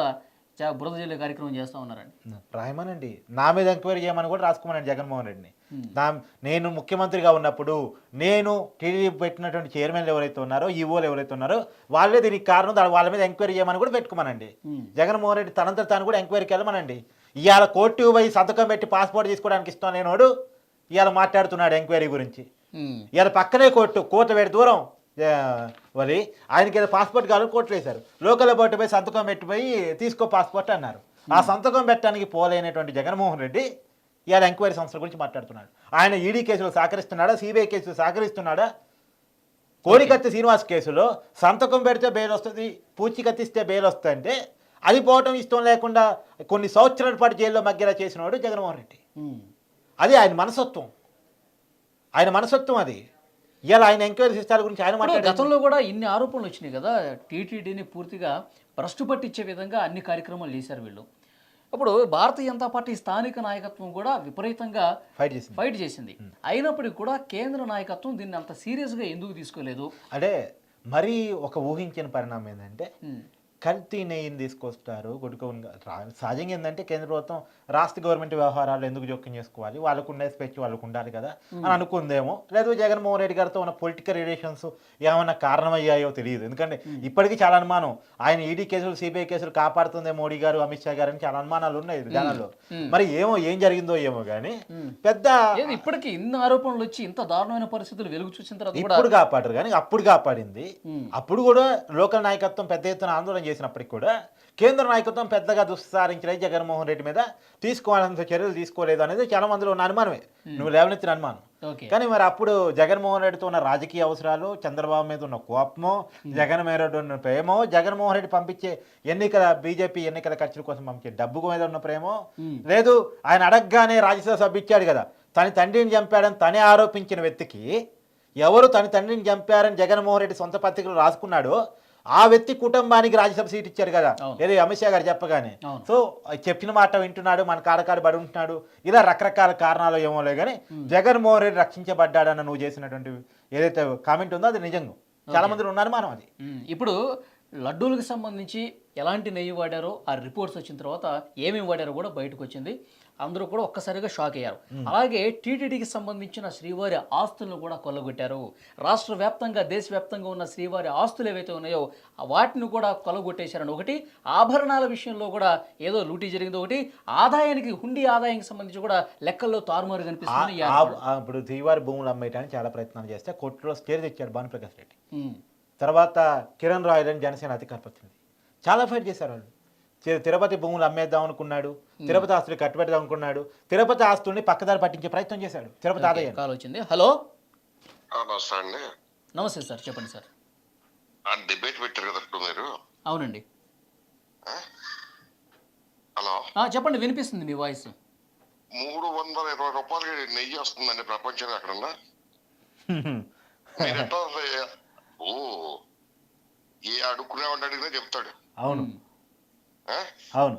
బురద జల్లే కార్యక్రమం చేస్తూ ఉన్నారండి. రాయమనండి, నా మీద ఎంక్వైరీ చేయమని కూడా రాసుకోమనండి జగన్మోహన్ రెడ్డిని. నేను ముఖ్యమంత్రిగా ఉన్నప్పుడు నేను టీడీపీ పెట్టినటువంటి చైర్మన్లు ఎవరైతే ఉన్నారో, ఈఓలు ఎవరైతే ఉన్నారో వాళ్ళే దీనికి కారణం, వాళ్ళ మీద ఎంక్వైరీ చేయమని కూడా పెట్టుకోమనండి. జగన్మోహన్ రెడ్డి తనంతా తాను కూడా ఎంక్వైరీకి వెళ్ళమనండి. ఇవాళ కోర్టు పోయి సంతకం పెట్టి పాస్పోర్ట్ తీసుకోవడానికి ఇష్టం లేనివాడు ఇవాళ మాట్లాడుతున్నాడు ఎంక్వైరీ గురించి. ఇవాళ పక్కనే కోర్టు వేడి దూరం మరి ఆయనకి ఏదో పాస్పోర్ట్ కావాలి, కోర్టులు వేశారు. లోకల్ బోర్డు పోయి సంతకం పెట్టిపోయి తీసుకో పాస్పోర్ట్ అన్నారు. ఆ సంతకం పెట్టడానికి పోలేనటువంటి జగన్మోహన్ రెడ్డి ఇవాళ ఎంక్వైరీ సంస్థల గురించి మాట్లాడుతున్నాడు. ఆయన ఈడీ కేసులు సహకరిస్తున్నాడా, సిబిఐ కేసులు సహకరిస్తున్నాడా? కోడికత్తి శ్రీనివాస్ కేసులో సంతకం పెడితే బెయిల్ వస్తుంది, పూచికత్తిస్తే బెయిల్ వస్తుందంటే అది పోవటం ఇష్టం లేకుండా కొన్ని సంవత్సరాల పాటు జైల్లో మగ్గేలా చేసినవాడు జగన్మోహన్ రెడ్డి. అది ఆయన మనసత్వం, అది. ఇలా ఆయన ఎంక్వైరీ సిస్టాల గురించి ఆయన మాట్లాడారు. గతంలో కూడా ఇన్ని ఆరోపణలు వచ్చినాయి కదా, టీటీడీని పూర్తిగా భ్రష్టు పట్టించే విధంగా అన్ని కార్యక్రమాలు చేశారు వీళ్ళు. అప్పుడు భారతీయ జనతా పార్టీ స్థానిక నాయకత్వం కూడా విపరీతంగా ఫైట్ చేసింది. అయినప్పటికీ కూడా కేంద్ర నాయకత్వం దీన్ని అంత సీరియస్గా ఎందుకు తీసుకోలేదు? అంటే మరీ ఒక ఊహించిన పరిణామం ఏంటంటే కల్తీ నెయ్యిని తీసుకొస్తారు సహజంగా ఏంటంటే కేంద్ర ప్రభుత్వం రాష్ట్ర గవర్నమెంట్ వ్యవహారాలు ఎందుకు జోక్యం చేసుకోవాలి, వాళ్ళకు ఉండే స్పెచ్ వాళ్ళకు ఉండాలి కదా అని అనుకుందేమో. లేదు జగన్మోహన్ రెడ్డి గారితో ఉన్న పొలిటికల్ రిలేషన్స్ ఏమైనా కారణమయ్యాయో తెలియదు. ఎందుకంటే ఇప్పటికీ చాలా అనుమానం, ఆయన ఈడీ కేసులు సిబిఐ కేసులు కాపాడుతుందే మోడీ గారు అమిత్ షా గారు అని చాలా అనుమానాలు ఉన్నాయి జనాల్లో. మరి ఏం జరిగిందో ఏమో కానీ పెద్ద ఇప్పటికీ ఇన్ని ఆరోపణలు వచ్చి ఇంత దారుణమైన పరిస్థితులు వెలుగు చూసిన తర్వాత ఇప్పుడు కాపాడరు కానీ అప్పుడు కాపాడింది. అప్పుడు కూడా లోకల్ నాయకత్వం పెద్ద ఎత్తున ఆందోళన చేసినప్పటికీ కూడా కేంద్ర నాయకత్వం పెద్దగా దుస్సారించలేదు, జగన్మోహన్ రెడ్డి మీద తీసుకోవాల్సిన చర్యలు తీసుకోలేదు అనేది చాలా మందిలో ఉన్న అనుమానమే, నువ్వు లేవనెత్తిన అనుమానం. కానీ మరి అప్పుడు జగన్మోహన్ రెడ్డితో ఉన్న రాజకీయ అవసరాలు, చంద్రబాబు మీద ఉన్న కోపమో, జగన్ మీద ఉన్న ప్రేమో, జగన్మోహన్ రెడ్డి పంపించే బీజేపీ ఎన్నికల ఖర్చుల కోసం పంపించే డబ్బు మీద ఉన్న ప్రేమో, లేదు ఆయన అడగగానే రాజ్యసభ సభ్యు ఇచ్చాడు కదా, తన తండ్రిని చంపాడని తనే ఆరోపించిన వ్యక్తికి ఎవరు తన తండ్రిని చంపారని జగన్మోహన్ రెడ్డి సొంత పత్రికలు రాసుకున్నాడో ఆ వ్యక్తి కుటుంబానికి రాజ్యసభ సీట్ ఇచ్చారు కదా, ఏదో అమిత్ షా గారు చెప్పగానే. సో చెప్పిన మాట వింటున్నాడు, మన కాడకాడు బడి ఉంటున్నాడు, ఇలా రకరకాల కారణాలు ఏమోలే కానీ జగన్మోహన్ రెడ్డి రక్షించబడ్డాడన్న నువ్వు చేసినటువంటి ఏదైతే కామెంట్ ఉందో అది నిజంగా చాలా మంది ఉన్నారు మనం. అది ఇప్పుడు లడ్డూలకు సంబంధించి ఎలాంటి నెయ్యి వాడారో ఆ రిపోర్ట్స్ వచ్చిన తర్వాత ఏమేమి వాడారో కూడా బయటకు వచ్చింది. అందరూ కూడా ఒక్కసారిగా షాక్ అయ్యారు. అలాగే టీటీడీకి సంబంధించిన శ్రీవారి ఆస్తులను కూడా కొల్లగొట్టారు. రాష్ట్ర వ్యాప్తంగా దేశవ్యాప్తంగా ఉన్న శ్రీవారి ఆస్తులు ఏవైతే ఉన్నాయో వాటిని కూడా కొల్లగొట్టేశారని ఒకటి, ఆభరణాల విషయంలో కూడా ఏదో లూటీ జరిగింది ఒకటి, ఆదాయానికి హుండీ ఆదాయానికి సంబంధించి కూడా లెక్కల్లో తారుమారు కనిపిస్తుంది. ఇప్పుడు శ్రీవారి భూములు అమ్మేయడానికి చాలా ప్రయత్నాలు చేస్తే కోర్టులో స్టే తెచ్చాడు భానుప్రకాష్ రెడ్డి. తర్వాత కిరణ్ రాయల్ అని జనసేన అధికార ప్రతినిధి చాలా ఫైట్ చేశారు వాళ్ళు. తిరుపతి భూములు అమ్మేద్దాం అనుకున్నాడు, తిరుపతి ఆస్తులు కట్టుబెడదాం అనుకున్నాడు, తిరుపతి ఆస్తుల్ని పక్కదారి పట్టించే ప్రయత్నం చేశాడు. తిరుపతి ఆదాయం కాల్ వచ్చింది. హలో నమస్తే అండి. నమస్తే సార్, చెప్పండి సార్. డిబేట్ పెట్టారు కదా ఇప్పుడు మీరు? అవునండి. హలో చెప్పండి, వినిపిస్తుంది మీ వాయిస్. 320 రూపాయలకి నెయ్యి వస్తుందండి ప్రపంచంలో ఎక్కడన్నా? ఏ అడుక్కునేవాడిని అడిగినా చెప్తాడు. అవును అవును.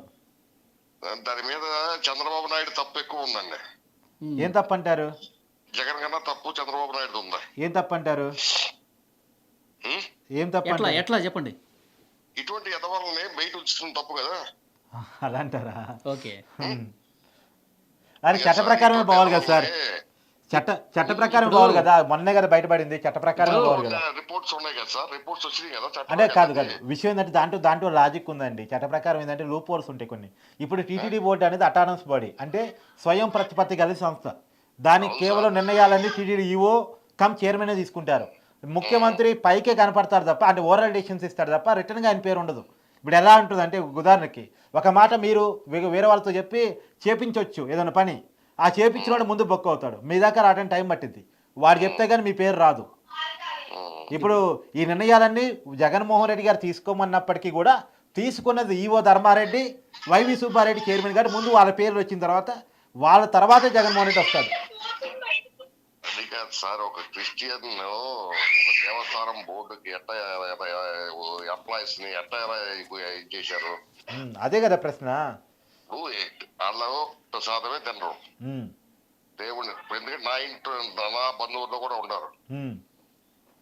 దాని మీద చంద్రబాబు నాయుడు తప్పు ఎక్కువ ఉందండి. ఏం తప్పంటారు? జగన్ కన్నా తప్పు చంద్రబాబు నాయుడు ఉందా? ఏం తప్పంటారు? ఏం తప్ప ఎట్లా చెప్పండి. ఇటువంటి ఎదవాళ్ళని బయట ఉంచడం తప్పు కదా. అలా అంటారా? ఓకే. అది చట్ట ప్రకారమే పోవాలి కదా సార్, చట్ట ప్రకారం పోవాలి కదా. మొన్నే కదా బయటపడింది, చట్ట ప్రకారం పోవాలి కదా. రిపోర్ట్స్ ఉన్నాయి కదా సార్, రిపోర్ట్స్ వచ్చినాయి కదా. అంటే కాదు విషయం ఏంటంటే దాంట్లో లాజిక్ ఉందండి. చట్ట ప్రకారం ఏంటంటే లూప్ హోల్స్ ఉంటాయి కొన్ని. ఇప్పుడు టీటీడీ బోర్డు అనేది అటానమస్ బాడీ, అంటే స్వయం ప్రతిపత్తి కలిసి సంస్థ. దానికి కేవలం నిర్ణయాలన్నీ టీటీడీ ఈఓ చైర్మన్ తీసుకుంటారు. ముఖ్యమంత్రి పైకే కనపడతారు తప్ప, అంటే ఓరల్ డెసిషన్స్ ఇస్తారు తప్ప రిటర్న్గా ఆయన పేరు ఉండదు. ఇప్పుడు ఎలా ఉంటుంది అంటే, ఉదాహరణకి ఒక మాట మీరు వేరే వాళ్ళతో చెప్పి చేపించవచ్చు ఏదైనా పని, ఆ చేపించిన వాడు ముందు బొక్క అవుతాడు, మీ దాకా రావడానికి టైం పట్టింది. వాడు చెప్తే కానీ మీ పేరు రాదు. ఇప్పుడు ఈ నిర్ణయాలన్నీ జగన్మోహన్ రెడ్డి గారు తీసుకోమన్నప్పటికీ కూడా తీసుకున్నది EO Dharma Reddy, YV Subba Reddy chairman గారు. ముందు వాళ్ళ పేర్లు వచ్చిన తర్వాత వాళ్ళ తర్వాతే జగన్మోహన్ రెడ్డి వస్తాడు. అది కాదు సార్, ఒక క్రిస్టియన్ దేవస్థానం బోర్డుకి ఎట్లా ఎంప్లాయీస్ ని ఎట్లా చేశారు? అదే కదా ప్రశ్న. వాళ్ళు ప్రసాదమే తినరు దేవుడిని. ఎందుకంటే నా ఇంట్లో నా బంధువుల్లో కూడా ఉన్నారు.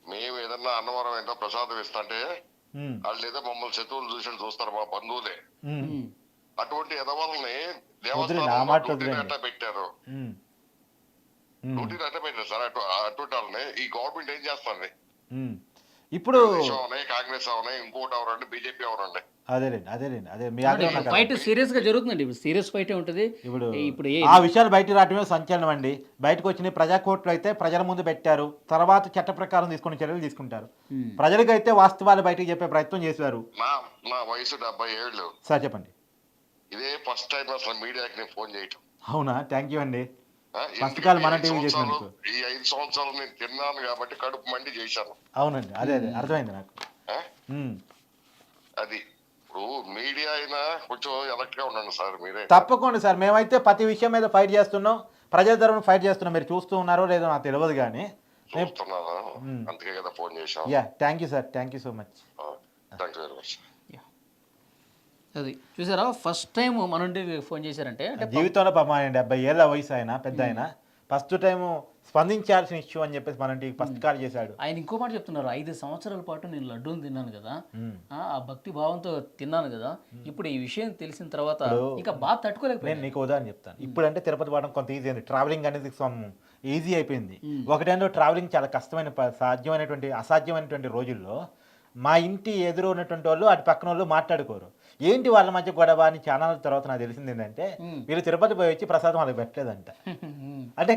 మేము ఏదన్నా అన్నవరం ఏంటో ప్రసాదం ఇస్తా అంటే వాళ్ళు ఏదో మమ్మల్ని శత్రువులు చూసి చూస్తారు, మా బంధువులే. అటువంటి ఎదవాళ్ళని దేవస్థానం ఎట్లా పెట్టారు? డ్యూటీని ఎట్లా పెట్టారు సార్? అటువంటి వాళ్ళని ఈ గవర్నమెంట్ ఏం చేస్తుంది? ఇప్పుడు కాంగ్రెస్ అవనాయి, ఇంకోటి అవరండి, బీజేపీ అవరండి. ఫైట్ సీరియస్ గా జరుగుతుందండి. ఇప్పుడు సీరియస్ ఫైట్ ఉంటుంది. ఇప్పుడు ఆ విషయాలు బయట రావటమే సంచలనం అండి. బయటకు వచ్చిన ప్రజా కోర్టులు అయితే ప్రజల ముందు పెట్టారు, తర్వాత చట్ట ప్రకారం తీసుకునే చర్యలు తీసుకుంటారు. ప్రజలకైతే వాస్తవాలు బయటకు చెప్పే ప్రయత్నం చేశారు. నా వయసు 70 ఏళ్ళు సార్. చెప్పండి. ఇదే ఫస్ట్ టైం అసలు మీడియాకి నేను ఫోన్ చేయటం. అవునా? థ్యాంక్ యూ అండి. ఆ, ఫస్ట్ ఎందుకంటే కాల్ మన ఈ టీవీ 5 సంవత్సరాలు చేసినందుకు. ఈ 5 సంవత్సరాలు నేను తిన్నాను కాబట్టి కడుపు మండి చేశాను. అవునండి, అదే అర్థమైంది నాకు. ఆ? ఉమ్. అది ఇప్పుడు మీడియా అయినా కొంచెం ఎలక్ట్ గా ఉండండి సార్ మీరే. తప్పకుండా సార్, మేమైతే ప్రతి విషయం మీద ఫైట్ చేస్తున్నాం, ప్రజల తరఫున ఫైట్ చేస్తున్నాం. మీరు చూస్తూ ఉన్నారో లేదో నాకు తెలియదు కానీ. చూస్తున్నాను, అందుకే కదా ఫోన్ చేశాను. Yeah, thank you sir, thank you so much. Thank you very much. అది చూసారా, ఫస్ట్ టైం మన నుండి ఫోన్ చేశారంటే అంటే జీవితంలో పాపం ఆయన 70 ఏళ్ళ వయసు, ఆయన పెద్ద ఆయన ఫస్ట్ టైం స్పందించాల్సిన ఇష్యూ అని చెప్పేసి మన ఇంటికి ఫస్ట్ కాల్ చేశాడు. ఆయన ఇంకో మాట చెప్తున్నారు, 5 సంవత్సరాల పాటు నేను లడ్డూని తిన్నాను కదా, ఆ భక్తి భావంతో తిన్నాను కదా, ఇప్పుడు ఈ విషయం తెలిసిన తర్వాత ఇంకా బాగా నేను తట్టుకోలేకపోయాను. నీకు ఉదాహరణ చెప్తాను. ఇప్పుడు అంటే తిరుపతి పోవడం కొంత ఈజీ అయింది, ట్రావెలింగ్ అనేది ఈజీ అయిపోయింది. ఒకటేంటో ట్రావెలింగ్ చాలా కష్టమైన సాధ్యమైనటువంటి అసాధ్యమైనటువంటి రోజుల్లో మా ఇంటి ఎదురు ఉన్నటువంటి వాళ్ళు అటు పక్కన వాళ్ళు మాట్లాడుకోరు. ఏంటి వాళ్ళ మధ్య గొడవ అని చాలా తర్వాత నాకు తెలిసింది ఏంటంటే వీళ్ళు తిరుపతి పోయి వచ్చి ప్రసాదం వాళ్ళకి పెట్టలేదంట. అంటే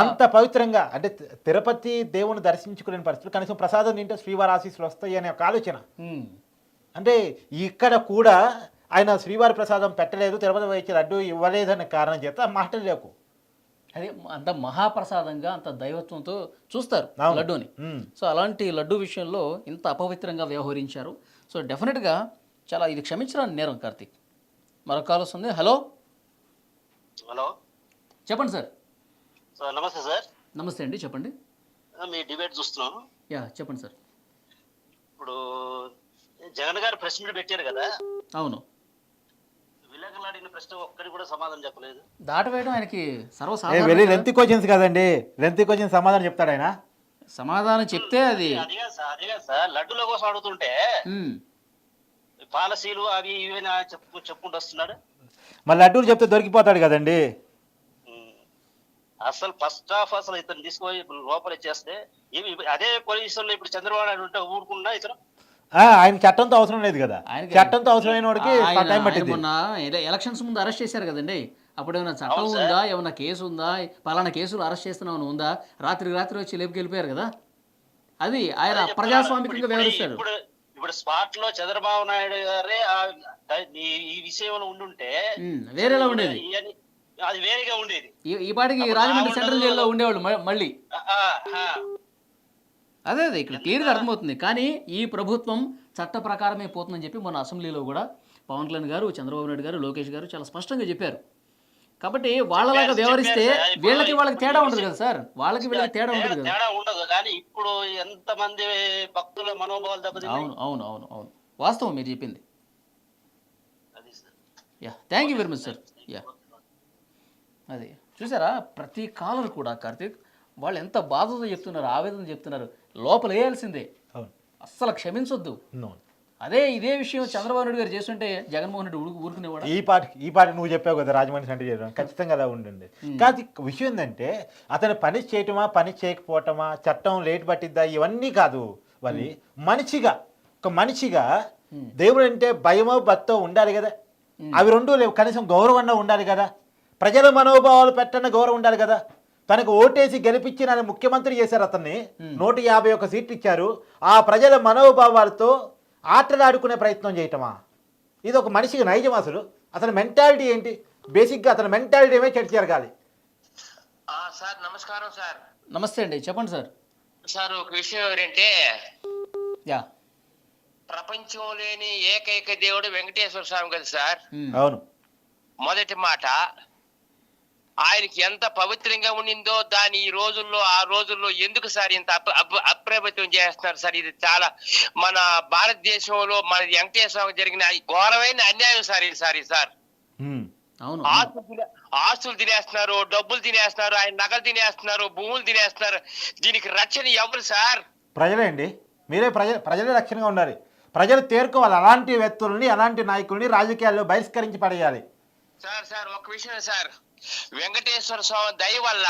అంత పవిత్రంగా, అంటే తిరుపతి దేవుని దర్శించుకునే పరిస్థితులు కనీసం ప్రసాదం తింటే శ్రీవారి ఆశీస్సులు వస్తాయి అనే ఒక ఆలోచన. అంటే ఇక్కడ కూడా ఆయన శ్రీవారి ప్రసాదం పెట్టలేదు, తిరుపతి పోయి వచ్చి లడ్డు ఇవ్వలేదనే కారణం చేత మాటలు లేకు. అదే అంత మహాప్రసాదంగా అంత దైవత్వంతో చూస్తారు లడ్డూని. సో అలాంటి లడ్డు విషయంలో ఇంత అపవిత్రంగా వ్యవహరించారు. సో డెఫినెట్గా చాలా ఇది క్షమించడానికి నేరం. కార్తీక్, మరొక కాల్ వస్తుంది. హలో హలో, చెప్పండి సార్. సార్ నమస్తే సార్. నమస్తే అండి, చెప్పండి. మీ డిబేట్ చూస్తున్నాను. యా, చెప్పండి సార్. ఇప్పుడు జగన్ గారు ప్రెస్ మీట్ పెట్టారు కదా, అవును. విలేకరులు అడిగిన ప్రశ్న ఒక్కటి కూడా సమాధానం చెప్పలేదు. దాటవేయడం ఆయనకి వెళ్ళి సర్వసాధారణ. లెంత్ క్వశ్చన్స్ కదండి, లెంత్ క్వశ్చన్ సమాధానం చెప్తాడు ఆయన. సమాధానం చెప్తే అది అదిగా సార్ లడ్డుల కోసం అడుగుతుంటే పాలసీలు అవి ఇవి చెప్పుకుంటూ వస్తున్నాడు. మళ్ళీ లడ్డూలు చెప్తే దొరికిపోతాడు కదండి. అసలు ఫస్ట్ ఆఫ్ అసలు ఇతను తీసుకొని లోపల చేస్తే అదే పొజిషన్ లో ఇప్పుడు చంద్రబాబు నాయుడు ఉంటే ఊరుకున్నా ఇతను. ఆయన చట్టంతో అవసరం లేదు కదా, చట్టంతో అవసరమైన వాడికి టైం పట్టింది. మొన్న ఎలక్షన్స్ ముందు అరెస్ట్ చేశారు కదండి, అప్పుడు ఏమైనా చట్టం ఉందా, ఏమైనా కేసు ఉందా, పలానా కేసులు అరెస్ట్ చేస్తున్నామని ఉందా? రాత్రి వచ్చి లేపుకెళ్ళిపోయారు కదా. అది ఆయన ప్రజాస్వామికంగా వ్యవహరిస్తాడు. ఇప్పుడు స్పాట్ లో చంద్రబాబు నాయుడు గారే ఈ విషయంలో ఉండుంటే వేరేలా ఉండేది, అది వేరేగా ఉండేది. ఈ పాటికి రాజమండ్రి సెంట్రల్ జైల్లో ఉండేవాళ్ళు మళ్ళీ. అదే ఇక్కడ క్లియర్గా అర్థమవుతుంది. కానీ ఈ ప్రభుత్వం చట్ట ప్రకారమే పోతుందని చెప్పి మొన్న అసెంబ్లీలో కూడా పవన్ కళ్యాణ్ గారు, చంద్రబాబు నాయుడు గారు, లోకేష్ గారు చాలా స్పష్టంగా చెప్పారు. కాబట్టి వాళ్ళలాగా వ్యవహరిస్తే వాళ్ళకి తేడా ఉండదు కదా సార్, వాళ్ళకి వీళ్ళకి తేడా ఉండదు కదా. తేడా ఉండదు. కానీ ఇప్పుడు ఎంతమంది భక్తుల మనోభావాలు దెబ్బతిన్నాయి. అవును అవును అవును అవును, వాస్తవం మీరు చెప్పింది. Yeah, thank you very much sir. Yeah, అది చూసారా, ప్రతి కాలర్ కూడా కార్తీక్ వాళ్ళు ఎంత బాధతో చెప్తున్నారు, ఆవేదన చెప్తున్నారు. లోపల వేయాల్సిందే, అస్సలు క్షమించొద్దు. ఇదే విషయం చంద్రబాబు నాయుడు గారు చేస్తుంటే జగన్మోహన్ రెడ్డి ఊరుకునేవాడు. ఈ పాటి నువ్వు చెప్పావు కదా, రాజమండ్రి సెంటర్ చేయడం ఖచ్చితంగా అలా ఉండండి. కాదు, విషయం ఏంటంటే అతను పని చేయటమా పని చేయకపోవటమా, చట్టం లేట్ పట్టిద్దా, ఇవన్నీ కాదు. వాళ్ళు ఒక మనిషిగా దేవుడు అంటే భయమో భక్తో ఉండాలి కదా. అవి రెండూ లేవు. కనీసం గౌరవంగా ఉండాలి కదా, ప్రజల మనోభావాలు పెట్టన్న గౌరవం ఉండాలి కదా. తనకు ఓటేసి గెలిపించి నన్ను ముఖ్యమంత్రి చేశారు, అతన్ని 151 సీట్లు ఇచ్చారు. ఆ ప్రజల మనోభావాలతో ఆటలాడుకునే ప్రయత్నం చేయటమా? ఇది ఒక మనిషికి నైజం. అతని మెంటాలిటీ ఏంటి? బేసిక్గా అతని మెంటాలిటీ ఏమే చర్చ జరగాలి. సార్ నమస్కారం సార్. నమస్తే అండి, చెప్పండి సార్. సార్ ఒక విషయం ఏంటంటే, యా, ప్రపంచం లేని ఏకైక దేవుడు వెంకటేశ్వర స్వామి కదా సార్. అవును. మొదటి మాట, ఆయనకి ఎంత పవిత్రంగా ఉండిందో దాని ఆ రోజుల్లో ఎందుకు సార్ ఇంత అప్రభుత్వం చేస్తున్నారు సార్? ఇది చాలా మన భారతదేశంలో మన వెంకటేశ్వర జరిగిన ఘోరమైన అన్యాయం సార్ ఇది సార్. ఆస్తులు తినేస్తున్నారు, డబ్బులు తినేస్తున్నారు, ఆయన నగలు తినేస్తున్నారు, భూములు తినేస్తున్నారు. దీనికి రక్షణ ఎవరు సార్? ప్రజలే అండి. మీరే ప్రజలే రక్షణగా ఉండాలి. ప్రజలు తేరుకోవాలి. అలాంటి వ్యక్తుల్ని, అలాంటి నాయకుల్ని రాజకీయాల్లో బహిష్కరించి పడేయాలి. సార్ ఒక్క విషయం సార్, వెంకటేశ్వర స్వామి దయ వల్ల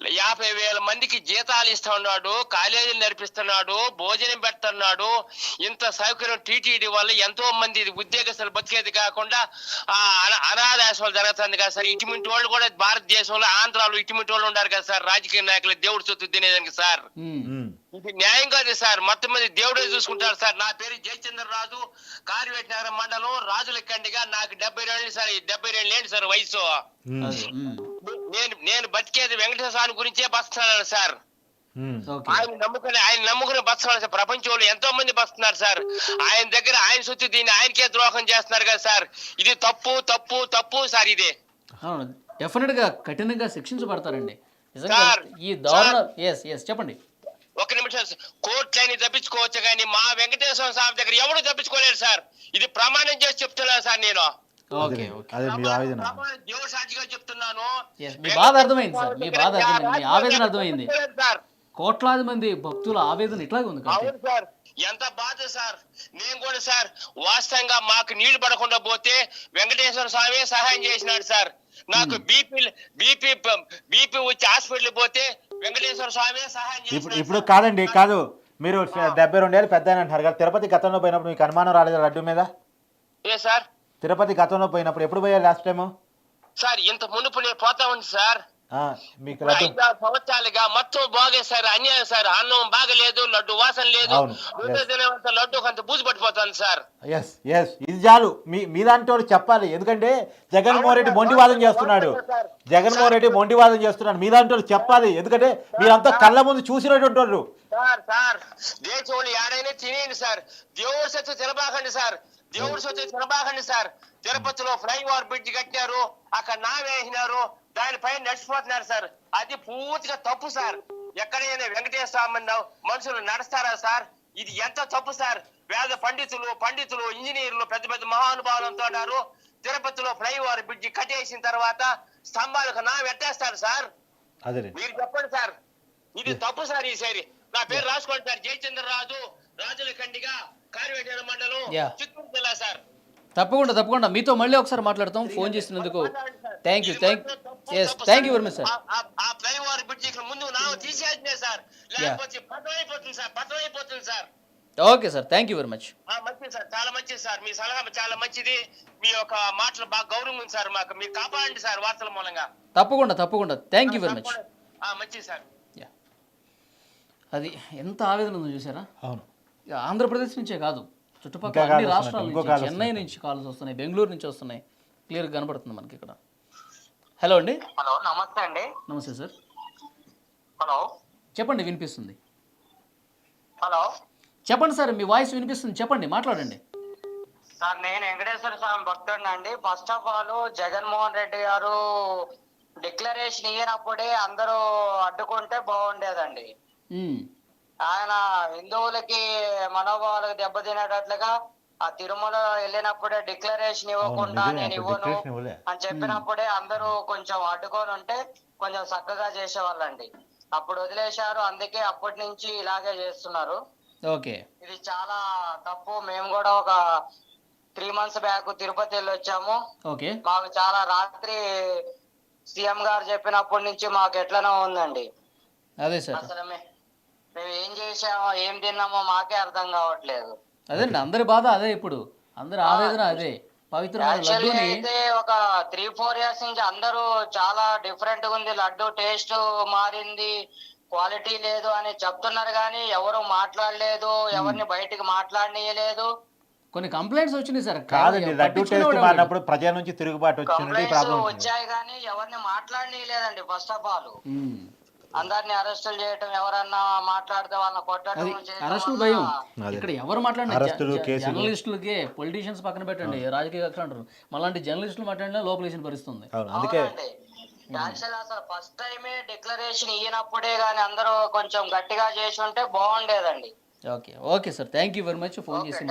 50,000 మందికి జీతాలు ఇస్తా ఉన్నాడు, కాలేజీలు నడిపిస్తున్నాడు, భోజనం పెడుతున్నాడు. ఇంత సౌకర్యం టీటీడీ వల్ల ఎంతో మంది ఉద్యోగస్తులు బతికేది కాకుండా అనాథాశ్రమాలు జరుగుతుంది కదా సార్. ఇటువంటి వాళ్ళు కూడా భారతదేశంలో ఆంధ్రాలో ఇటువంటి వాళ్ళు ఉన్నారు కదా సార్, రాజకీయ నాయకులు దేవుడు సొత్తు తినేదానికి సార్. ఇది న్యాయం కాదు సార్. మొత్తం మంది దేవుడే చూసుకుంటారు సార్. నా పేరు జయచంద్రరాజు, కార్వేట్ నగరం మండలం, రాజులకండిగా. నాకు 72 సార్. 72 ఏంటి సార్ వయసు. నేను బతికేది వెంకటేశ్వర స్వామి గురించే బతున్నాను సార్. ఆయన నమ్ముకుని బతున్నాడు సార్. ప్రపంచంలో ఎంతో మంది బతున్నారు సార్. ఆయన దగ్గర ఆయన సొత్తు దీన్ని ఆయనకే ద్రోహం చేస్తున్నారు కదా సార్. ఇది తప్పు తప్పు తప్పు సార్. ఇదే డెఫినెట్ గా కఠినంగా శిక్షించబడతారండి ఈ దారుణ. చెప్పండి. ఒక నిమిషం. కోర్టులని తప్పించుకోవచ్చు కానీ మా వెంకటేశ్వర స్వామి దగ్గర ఎవరు తప్పించుకోలేరు సార్. ఇది ప్రమాణం చేసి చెప్తున్నాను సార్. నేను దేవుడు సాక్షిగా చెప్తున్నాను. మీ బాధ అర్థమైంది సార్. మీ బాధ అర్థమైంది, మీ ఆవేదన అర్థమైంది. కోట్లాది మంది భక్తుల ఆవేదన ఇట్లాగే ఉంది అవును సార్. ఎంత బాధ సార్. నేను కూడా సార్ వాస్తవంగా మాకు నీళ్లు పడకుండా పోతే వెంకటేశ్వర స్వామి సహాయం చేసినాడు సార్. నాకు బీపీ వచ్చి హాస్పిటల్ పోతే వెంకటేశ్వర స్వామి సహాయం చేసినాడు. ఇప్పుడు కాదండి, కాదు, మీరు 72 ఏళ్ళు పెద్ద అంటారు కదా. తిరుపతి గతంలో పోయినప్పుడు మీకు అనుమానం రాలేదు లడ్డు మీద? ఏ సార్? తిరుపతి గతంలో పోయినప్పుడు ఎప్పుడు పోయారు లాస్ట్ టైం సార్? ఇంత మునుపు నేను పోతా ఉంది సార్. మీకు 5 సంవత్సరాలుగా మొత్తం బాగే సార్. అన్యాయం సార్. అన్నం బాగలేదు, లడ్డు వాసన లేదు. లడ్డు కొంత బూజు పట్టిపోతుంది సార్. ఇది చాలు. మీ దాంట్లో చెప్పాలి. ఎందుకంటే జగన్మోహన్ రెడ్డి మొండివాదం చేస్తున్నాడు. మీ దాంట్లో చెప్పాలి. ఎందుకంటే మీరంతా కళ్ళ ముందు చూసినటువంటి వాళ్ళు సార్. దేశంలో ఏడైనా తినేయండి సార్. దేవుడి సత్తు తినబాకండి సార్. తిరుపతిలో ఫ్లైఓవర్ బ్రిడ్జ్ కట్టారు, అక్కడ నావేసినారు, దానిపైన నడిచిపోతున్నారు సార్. అది పూర్తిగా తప్పు సార్. ఎక్కడైనా వెంకటేశ్వర స్వామి మనుషులు నడుస్తారా సార్? ఇది ఎంత తప్పు సార్. వేద పండితులు ఇంజనీర్లు పెద్ద పెద్ద మహానుభావులతో ఉన్నారు. తిరుపతిలో ఫ్లైఓవర్ బ్రిడ్జి కట్టేసిన తర్వాత స్తంభాలకు నా పెట్టేస్తారు సార్. మీరు చెప్పండి సార్. ఇది తప్పు సార్. ఈసారి నా పేరు రాసుకోండి సార్. జయచంద్రరాజు, రాజులకండిగా, కార్వేట్ మండలం, చిత్తూరు జిల్లా సార్. తప్పకుండా మీతో మళ్ళీ ఒకసారి మాట్లాడతాం. ఫోన్ చేసినందుకు thank you very much sir. ఆ ఫ్లైఓవర్ బ్రిడ్జి ముందు నా తీసేసినే సార్. లేకపోతే పతనం అయిపోతుంది sir. Okay sir, thank you very much. మంచిది సార్, చాలా మంచిది సార్. మీ సలహా చాలా మంచిది. మీ యొక్క మాటలు బాగా గౌరవం ఉంది సార్. మాకు మీరు కాపాడండి సార్ వార్తల మూలంగా. తప్పకుండా థ్యాంక్ యూ వెరీ మచ్. మంచిది సార్. అది ఎంత ఆవేదన ఉందో చూసారా? అవును. ఆంధ్రప్రదేశ్ నుంచే కాదు, చుట్టుపక్కల అన్ని రాష్ట్రాల నుంచి, చెన్నై నుంచి కాల్స్ వస్తున్నాయి, బెంగళూరు నుంచి వస్తున్నాయి. క్లియర్ కనబడుతుంది మనకి ఇక్కడ. హలో అండి. హలో, నమస్తే అండి. నమస్తే సార్. హలో, చెప్పండి, వినిపిస్తుంది. హలో, చెప్పండి సార్, మీ వాయిస్ వినిపిస్తుంది, చెప్పండి, మాట్లాడండి. సార్, నేను వెంకటేశ్వర స్వామి భక్తుడిని అండి. First of all Jaganmohan Reddy గారు డిక్లరేషన్ ఇయ్యనప్పుడే అందరూ అడ్డుకుంటే బాగుండేదండి. ఆయన హిందువులకి మనోభావాలకు దెబ్బతినేటట్లుగా ఆ తిరుమల వెళ్ళినప్పుడే డిక్లరేషన్ ఇవ్వకుండా నేను ఇవ్వను అని చెప్పినప్పుడే అందరూ కొంచెం అడ్డుకొని ఉంటే కొంచెం చక్కగా చేసేవాళ్ళండి. అప్పుడు వదిలేశారు, అందుకే అప్పటి నుంచి ఇలాగే చేస్తున్నారు. ఇది చాలా తప్పు. మేము కూడా ఒక 3 months బ్యాక్ తిరుపతి వెళ్ళి వచ్చాము. మాకు చాలా రాత్రి సీఎం గారు చెప్పినప్పటి నుంచి మాకు ఎట్లనో ఉందండి. అసలు మేము ఏం చేసామో ఏం తిన్నామో మాకే అర్థం కావట్లేదు. అదే అందరి బాధ అదే. ఇప్పుడు అందరి ఆవేదన అదే. పవిత్రమైన అయితే ఒక 3-4 years నుంచి అందరూ చాలా డిఫరెంట్ గా ఉంది, లడ్డు టేస్ట్ మారింది, క్వాలిటీ లేదు అని చెప్తున్నారు కానీ ఎవరు మాట్లాడలేదు, ఎవరిని బయటికి మాట్లాడనీయలేదు. కొన్ని కంప్లైంట్స్ వచ్చినాయి సార్. కాదండి, లడ్డు టేస్ట్ మారినప్పుడు ప్రజల నుంచి తిరుగుబాటు వచ్చాయి కానీ ఎవరిని మాట్లాడనీయలేదండి. ఫస్ట్ ఆఫ్ ఆల్ అందరిని అరెస్టులు చేయటం, ఎవరన్నా మాట్లాడితే వాళ్ళని కొట్టడం, అరెస్టులు భయం. ఇక్కడ ఎవరు మాట్లాడినా జర్నలిస్టులకి, పొలిటీషియన్స్ పక్కన పెట్టండి, రాజకీయ అంటారు, మళ్ళీ జర్నలిస్టులు మాట్లాడినా లోపల వేసిన పరిస్థితుంది. యాక్చువల్ అసలు ఫస్ట్ టైమే డిక్లరేషన్ ఇయ్యనప్పుడే గానీ అందరూ కొంచెం గట్టిగా చేసి ఉంటే బాగుండేదండి. Okay sir, thank you very much. Phone చేసి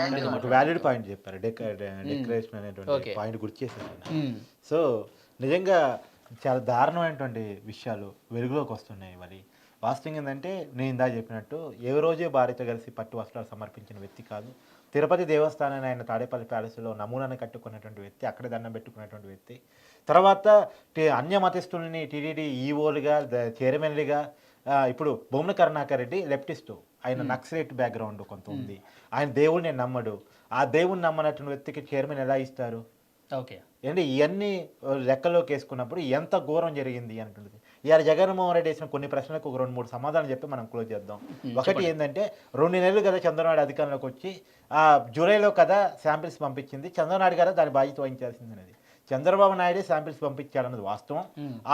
వ్యాలిడ్ పాయింట్ చెప్పారు. డిక్లరేషన్ అనేటువంటి పాయింట్ గుర్తు చేశారు. సో నిజంగా చాలా దారుణమైనటువంటి విషయాలు వెలుగులోకి వస్తున్నాయి. మరి వాస్తవం ఏంటంటే నేను ఇందా చెప్పినట్టు ఏ రోజే భార్యతో కలిసి పట్టు వస్త్రాలు సమర్పించిన వ్యక్తి కాదు. తిరుపతి దేవస్థానాన్ని ఆయన తాడేపల్లి ప్యాలెస్లో నమూనాను కట్టుకున్నటువంటి వ్యక్తి, అక్కడే దండం పెట్టుకున్నటువంటి వ్యక్తి. తర్వాత అన్య మతస్థుల్ని టీటీడీ ఈఓలుగా చైర్మన్లుగా ఇప్పుడు బొమ్మన కరుణాకర్ రెడ్డి లెఫ్టిస్టు, ఆయన నక్సలైట్ బ్యాక్గ్రౌండ్ కొంత ఉంది, ఆయన దేవుడిని నమ్మడు. ఆ దేవుడిని నమ్మనటువంటి వ్యక్తికి చైర్మన్ ఎలా ఇస్తారు? ఓకే, అంటే ఇవన్నీ లెక్కలోకి వేసుకున్నప్పుడు ఎంత ఘోరం జరిగింది అంటుంది. ఇవాళ జగన్మోహన్ రెడ్డి వేసిన కొన్ని ప్రశ్నలకు ఒక 2-3 సమాధానం చెప్పి మనం క్లోజ్ చేద్దాం. ఒకటి ఏంటంటే 2 నెలలు కదా చంద్రబాబు అధికారంలోకి వచ్చి జూలైలో కదా శాంపిల్స్ పంపించింది, చంద్రబాబు గారు దాని బాధ్యత వహించాల్సింది అనేది. చంద్రబాబు నాయుడే శాంపిల్స్ పంపించాడన్నది వాస్తవం.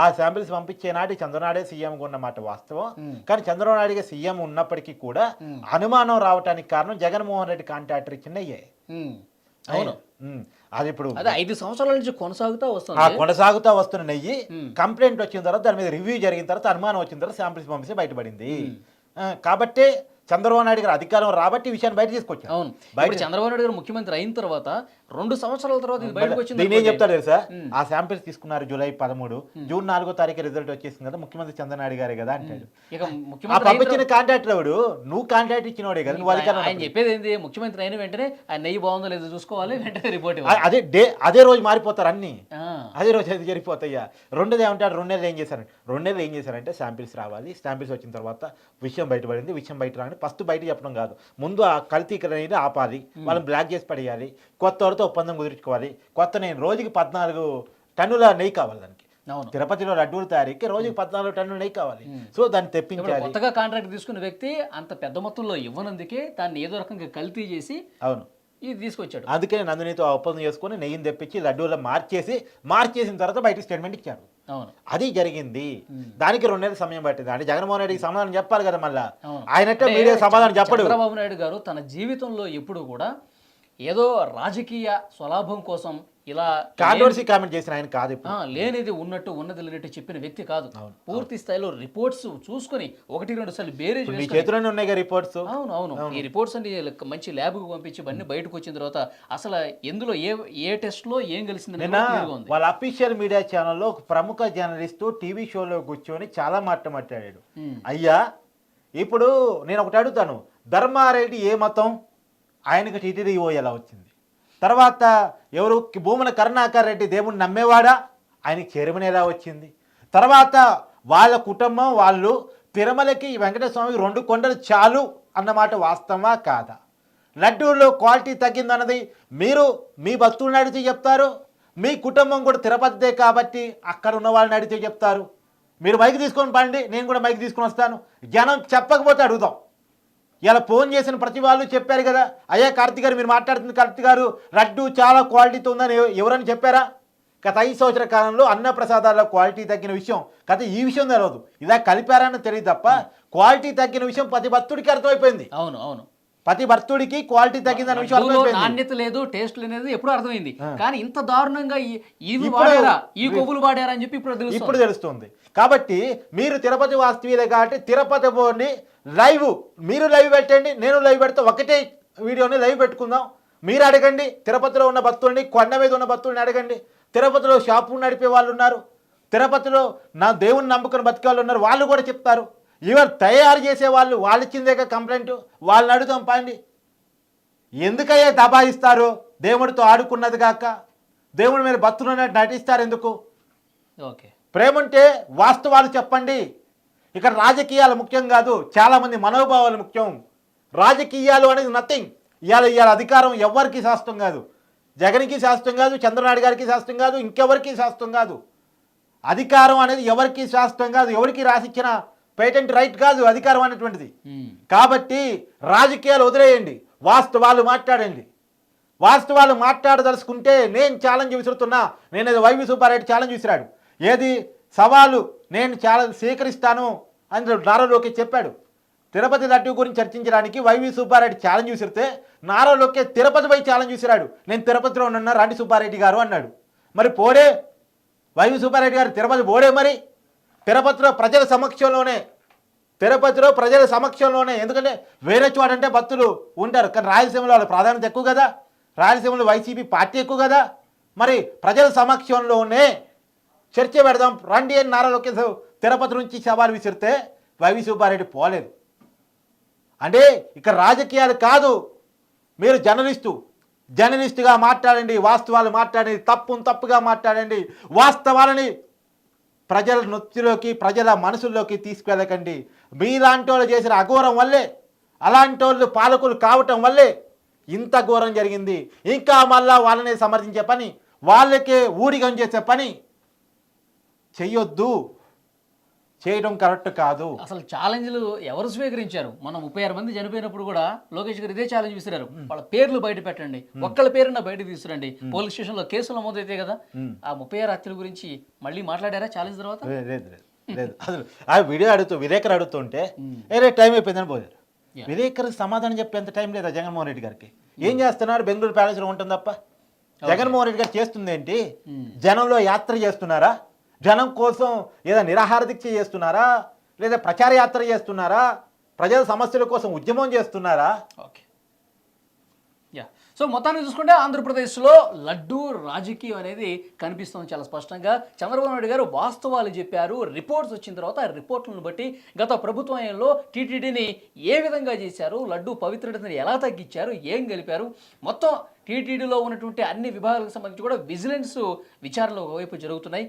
ఆ శాంపిల్స్ పంపించే నాటి చంద్రనాయుడే సీఎంగా ఉన్నమాట వాస్తవం. కానీ చంద్రబాబు నాయుడుగా సీఎం ఉన్నప్పటికీ కూడా అనుమానం రావడానికి కారణం జగన్మోహన్ రెడ్డి కాంట్రాక్టర్ ఇచ్చిన అవును, అది ఇప్పుడు 5 సంవత్సరాల నుంచి కొనసాగుతా వస్తున్న నెయ్యి కంప్లైంట్ వచ్చిన తర్వాత దాని మీద రివ్యూ జరిగిన తర్వాత అనుమానం వచ్చిన తర్వాత శాంపిల్స్ పంపిస్తే బయటపడింది. కాబట్టి చంద్రబాబు నాయుడు గారు అధికారం రాబట్టి ఈ విషయాన్ని బయట తీసుకొచ్చారు. అవును, చంద్రబాబు నాయుడు గారు ముఖ్యమంత్రి అయిన తర్వాత 2 సంవత్సరాల తర్వాత ఇది బయటకు వచ్చింది. నేనేం చెప్తాడు తెలుసా, ఆ శాంపిల్స్ తీసుకున్నారు జూలై 13, జూన్ 4వ తారీఖు రిజల్ట్ వచ్చేసింది కదా, ముఖ్యమంత్రి చంద్రనాయుడు గారే కదా అంటాడు. పంపించిన కాంట్రాక్టర్ ఎవడు? నువ్వు కాంట్రాక్ట్ ఇచ్చినోడే కదా, నువ్వు అధికారం. ఆయన చెప్పేది ఏంటి, ముఖ్యమంత్రి అయిన వెంటనే ఆయన నెయ్యి బాగుందో లేదో చూసుకోవాలి, వెంటనే రిపోర్ట్ అదే రోజు మారిపోతారు అన్ని, అదే రోజు అది జరిగిపోతాయ్యా. రెండోది ఏమంటారు, 2 నెలలు ఏం చేశారంటే శాంపిల్స్ రావాలి, శాంపిల్స్ వచ్చిన తర్వాత విషయం బయటపడింది, విషయం బయట రాని ఫస్ట్ బయట చెప్పడం కాదు, ముందు ఆ కల్తీకరణ ఆపాలి, వాళ్ళని బ్లాక్ చేసి పడేయాలి, కొత్త వారితో ఒప్పందం కుదుర్చుకోవాలి, కొత్త రోజుకి 14 టన్నుల నెయ్యి కావాలి దానికి. తిరుపతిలో లడ్డూల తయారీకి రోజుకి 14 టన్నుల నెయ్యి కావాలి. సో దాన్ని తెప్పించాలి. కొత్తగా కాంట్రాక్ట్ తీసుకున్న వ్యక్తి అంత పెద్ద మొత్తంలో ఇవ్వనందుకే దాన్ని ఏదో రకంగా కల్తీ చేసి అవును ఇది తీసుకొచ్చాడు. అందుకే నందినితో ఒప్పందం చేసుకుని నెయ్యిని తెప్పించి లడ్డూలో మార్చేసిన తర్వాత బయట స్టేట్మెంట్ ఇచ్చారు. అవును, అది జరిగింది. దానికి 2 నెలల సమయం పట్టింది. అంటే జగన్మోహన్ రెడ్డికి సమాధానం చెప్పాలి కదా, మళ్ళా ఆయనట్టే మీడియా సమాధానం చెప్పడు. చంద్రబాబు నాయుడు గారు తన జీవితంలో ఎప్పుడు కూడా ఏదో రాజకీయ స్వలాభం కోసం ఇలా కాంట్రవర్సీ కామెంట్ చేసిన ఆయన కాదు, లేనిది ఉన్నట్టు ఉన్నది లేనట్టు చెప్పిన వ్యక్తి కాదు. పూర్తి స్థాయిలో రిపోర్ట్స్ చూసుకొని 1-2 సార్లు బేరేజ్ చేతిలోనే ఉన్నాయి రిపోర్ట్స్. అవును, ఈ రిపోర్ట్స్ అన్ని మంచి ల్యాబ్కు పంపించి ఇవన్నీ బయటకు వచ్చిన తర్వాత అసలు ఎందులో ఏ టెస్ట్ లో ఏం కలిసింది. వాళ్ళ అఫీషియల్ మీడియా ఛానల్లో ఒక ప్రముఖ జర్నలిస్ట్ టీవీ షోలో కూర్చొని చాలా మాట్లాడాడు. అయ్యా, ఇప్పుడు నేను ఒకటి అడుగుతాను, ధర్మారెడ్డి ఏ మతం, ఆయనకు టీటీడీ ఎలా వచ్చింది? తర్వాత ఎవరు భూమన కరుణాకర్ రెడ్డి దేవుణ్ణి నమ్మేవాడా, ఆయనకి చైర్మన్ ఎలా వచ్చింది? తర్వాత వాళ్ళ కుటుంబం వాళ్ళు తిరుమలకి వెంకటేశ్వర స్వామికి 2 కొండలు చాలు అన్నమాట వాస్తవమా కాదా? లడ్డూలో క్వాలిటీ తగ్గిందన్నది మీరు మీ భక్తులను అడిగితే చెప్తారు, మీ కుటుంబం కూడా తిరుపతిదే కాబట్టి అక్కడ ఉన్న వాళ్ళని అడిగితే చెప్తారు. మీరు మైక్ తీసుకొని పండి, నేను కూడా మైక్ తీసుకొని వస్తాను, జనం చెప్పకపోతే అడుగుదాం. ఇలా ఫోన్ చేసిన ప్రతి వాళ్ళు చెప్పారు కదా, అయ్యా కార్తీక్ గారు మీరు మాట్లాడుతుంది కరెక్ట్ గారు, లడ్డు చాలా క్వాలిటీతో ఉందని ఎవరని చెప్పారా? గత 5 సంవత్సరాల కాలంలో అన్న ప్రసాదాల క్వాలిటీ తగ్గిన విషయం ఈ విషయం తెలియదు, ఇలా కలిపారని తెలియదు తప్ప క్వాలిటీ తగ్గిన విషయం ప్రతి భక్తుడికి అర్థమైపోయింది. అవును, ప్రతి భక్తుడికి క్వాలిటీ తగ్గిందన్న విషయం అర్థమైపోయింది. నాణ్యత లేదు, టేస్ట్ లేదు ఎప్పుడు అర్థమైంది. కానీ ఇంత దారుణంగా ఈ కొవ్వులు వాడారా అని చెప్పి ఇప్పుడు తెలుస్తుంది. కాబట్టి మీరు తిరుపతి వాస్తవీలే కాబట్టి తిరుపతి బోర్ని మీరు లైవ్ పెట్టండి, నేను లైవ్ పెడితే ఒకటే వీడియోని లైవ్ పెట్టుకుందాం. మీరు అడగండి, తిరుపతిలో ఉన్న భక్తుల్ని, కొండ మీద ఉన్న భక్తుల్ని అడగండి. తిరుపతిలో షాపు నడిపే వాళ్ళు ఉన్నారు, తిరుపతిలో నా దేవుని నమ్ముకుని బతికే వాళ్ళు ఉన్నారు, వాళ్ళు కూడా చెప్తారు. ఇవాళ తయారు చేసే వాళ్ళు ఇచ్చిందే కంప్లైంట్, వాళ్ళని అడుగుతాం పండి. ఎందుకయ్యా దబాయిస్తారు? దేవుడితో ఆడుకున్నది కాక దేవుడి మీద భక్తులు నటిస్తారు ఎందుకు? ప్రేమంటే వాస్తవాలు చెప్పండి. ఇక్కడ రాజకీయాలు ముఖ్యం కాదు, చాలామంది మనోభావాలు ముఖ్యం. రాజకీయాలు అనేది నథింగ్. ఇవాళ అధికారం ఎవరికి శాస్త్రం కాదు, జగన్కి శాస్త్రం కాదు, చంద్రనాయుడు గారికి శాస్త్రం కాదు, ఇంకెవరికి శాస్త్రం కాదు. అధికారం అనేది ఎవరికి శాస్త్రం కాదు, ఎవరికి రాసిచ్చిన పేటెంట్ రైట్ కాదు అధికారం అనేటువంటిది. కాబట్టి రాజకీయాలు వదిలేయండి, వాస్తవాలు మాట్లాడండి. వాస్తవాలు మాట్లాడదలుచుకుంటే నేను ఛాలెంజ్ విసురుతున్నా. నేను వైవి సుబ్బారెడ్డి ఛాలెంజ్ విసిరాడు, ఏది సవాలు నేను ఛాలెంజ్ స్వీకరిస్తాను అని నారా లోకేష్ చెప్పాడు. తిరుపతి లడ్డు గురించి చర్చించడానికి వైవి సుబ్బారెడ్డి ఛాలెంజ్ విసిరితే నారా లోకేష్ తిరుపతిపై ఛాలెంజ్ విసిరాడు. నేను తిరుపతిలో ఉన్న రండి సుబ్బారెడ్డి గారు అన్నాడు. మరి పోడే వైవి సుబ్బారెడ్డి గారు తిరుపతి పోడే. మరి తిరుపతిలో ప్రజల సమక్షంలోనే ఎందుకంటే వేరే చోటంటే భక్తులు ఉంటారు, కానీ రాయలసీమలో వాళ్ళ ప్రాధాన్యత ఎక్కువ కదా, రాయలసీమలో వైసీపీ పార్టీ ఎక్కువ కదా. మరి ప్రజల సమక్షంలోనే చర్చ పెడదాం రండి అని నారా లోకేష్ తిరుపతి నుంచి సవాల్ విసిరితే వైవి సుబ్బారెడ్డి పోలేదు. అంటే ఇక్కడ రాజకీయాలు కాదు, మీరు జర్నలిస్టుగా మాట్లాడండి, వాస్తవాలు మాట్లాడండి, తప్పుగా మాట్లాడండి, వాస్తవాలని ప్రజల నొత్తిలోకి ప్రజల మనసుల్లోకి తీసుకెళ్ళకండి. మీలాంటి వాళ్ళు చేసిన అఘోరం వల్లే, అలాంటి వాళ్ళు పాలకులు కావటం వల్లే ఇంత ఘోరం జరిగింది. ఇంకా మళ్ళా వాళ్ళని సమర్థించే పని, వాళ్ళకే ఊడిగం చేసే పని చెయ్యొద్దు, చేయడం కరెక్ట్ కాదు. అసలు ఛాలెంజ్లు ఎవరు స్వీకరించారు? మనం 36 మంది చనిపోయినప్పుడు కూడా లోకేష్ గారు ఇదే ఛాలెంజ్ విసిరారు. వాళ్ళ పేర్లు బయట పెట్టండి, ఒక్కళ్ళ పేరున బయట తీసుకురండి, పోలీస్ స్టేషన్లో కేసులు నమోదైతే కదా. ఆ 36 హత్యల గురించి మళ్ళీ మాట్లాడారా ఛాలెంజ్ తర్వాత? లేదు అసలు ఆ వీడియో విలేకరు అడుగుతుంటే టైం అయిపోయిందని పోయారు. విలేకరికి సమాధానం చెప్పేంత టైం లేదా జగన్మోహన్ రెడ్డి గారికి? ఏం చేస్తున్నారు? బెంగళూరు ప్యాలెస్లో ఉంటుంది తప్ప జగన్మోహన్ రెడ్డి గారు చేస్తుంది ఏంటి? జనంలో యాత్ర చేస్తున్నారా? జనం కోసం ఏదో నిరాహార దీక్ష చేస్తున్నారా? లేదా ప్రచార యాత్ర చేస్తున్నారా? ప్రజల సమస్యల కోసం ఉద్యమం చేస్తున్నారా? Okay, yeah. సో మొత్తాన్ని చూసుకుంటే ఆంధ్రప్రదేశ్లో లడ్డూ రాజకీయం అనేది కనిపిస్తుంది చాలా స్పష్టంగా. చంద్రబాబు నాయుడు గారు వాస్తవాలు చెప్పారు, రిపోర్ట్స్ వచ్చిన తర్వాత ఆ రిపోర్ట్లను బట్టి గత ప్రభుత్వంలో టీటీడీని ఏ విధంగా చేశారు, లడ్డూ పవిత్రతని ఎలా తగ్గించారు, ఏం గెలిపారు, మొత్తం టీటీడీలో ఉన్నటువంటి అన్ని విభాగాలకు సంబంధించి కూడా విజిలెన్స్ విచారణలు ఒకవైపు జరుగుతున్నాయి.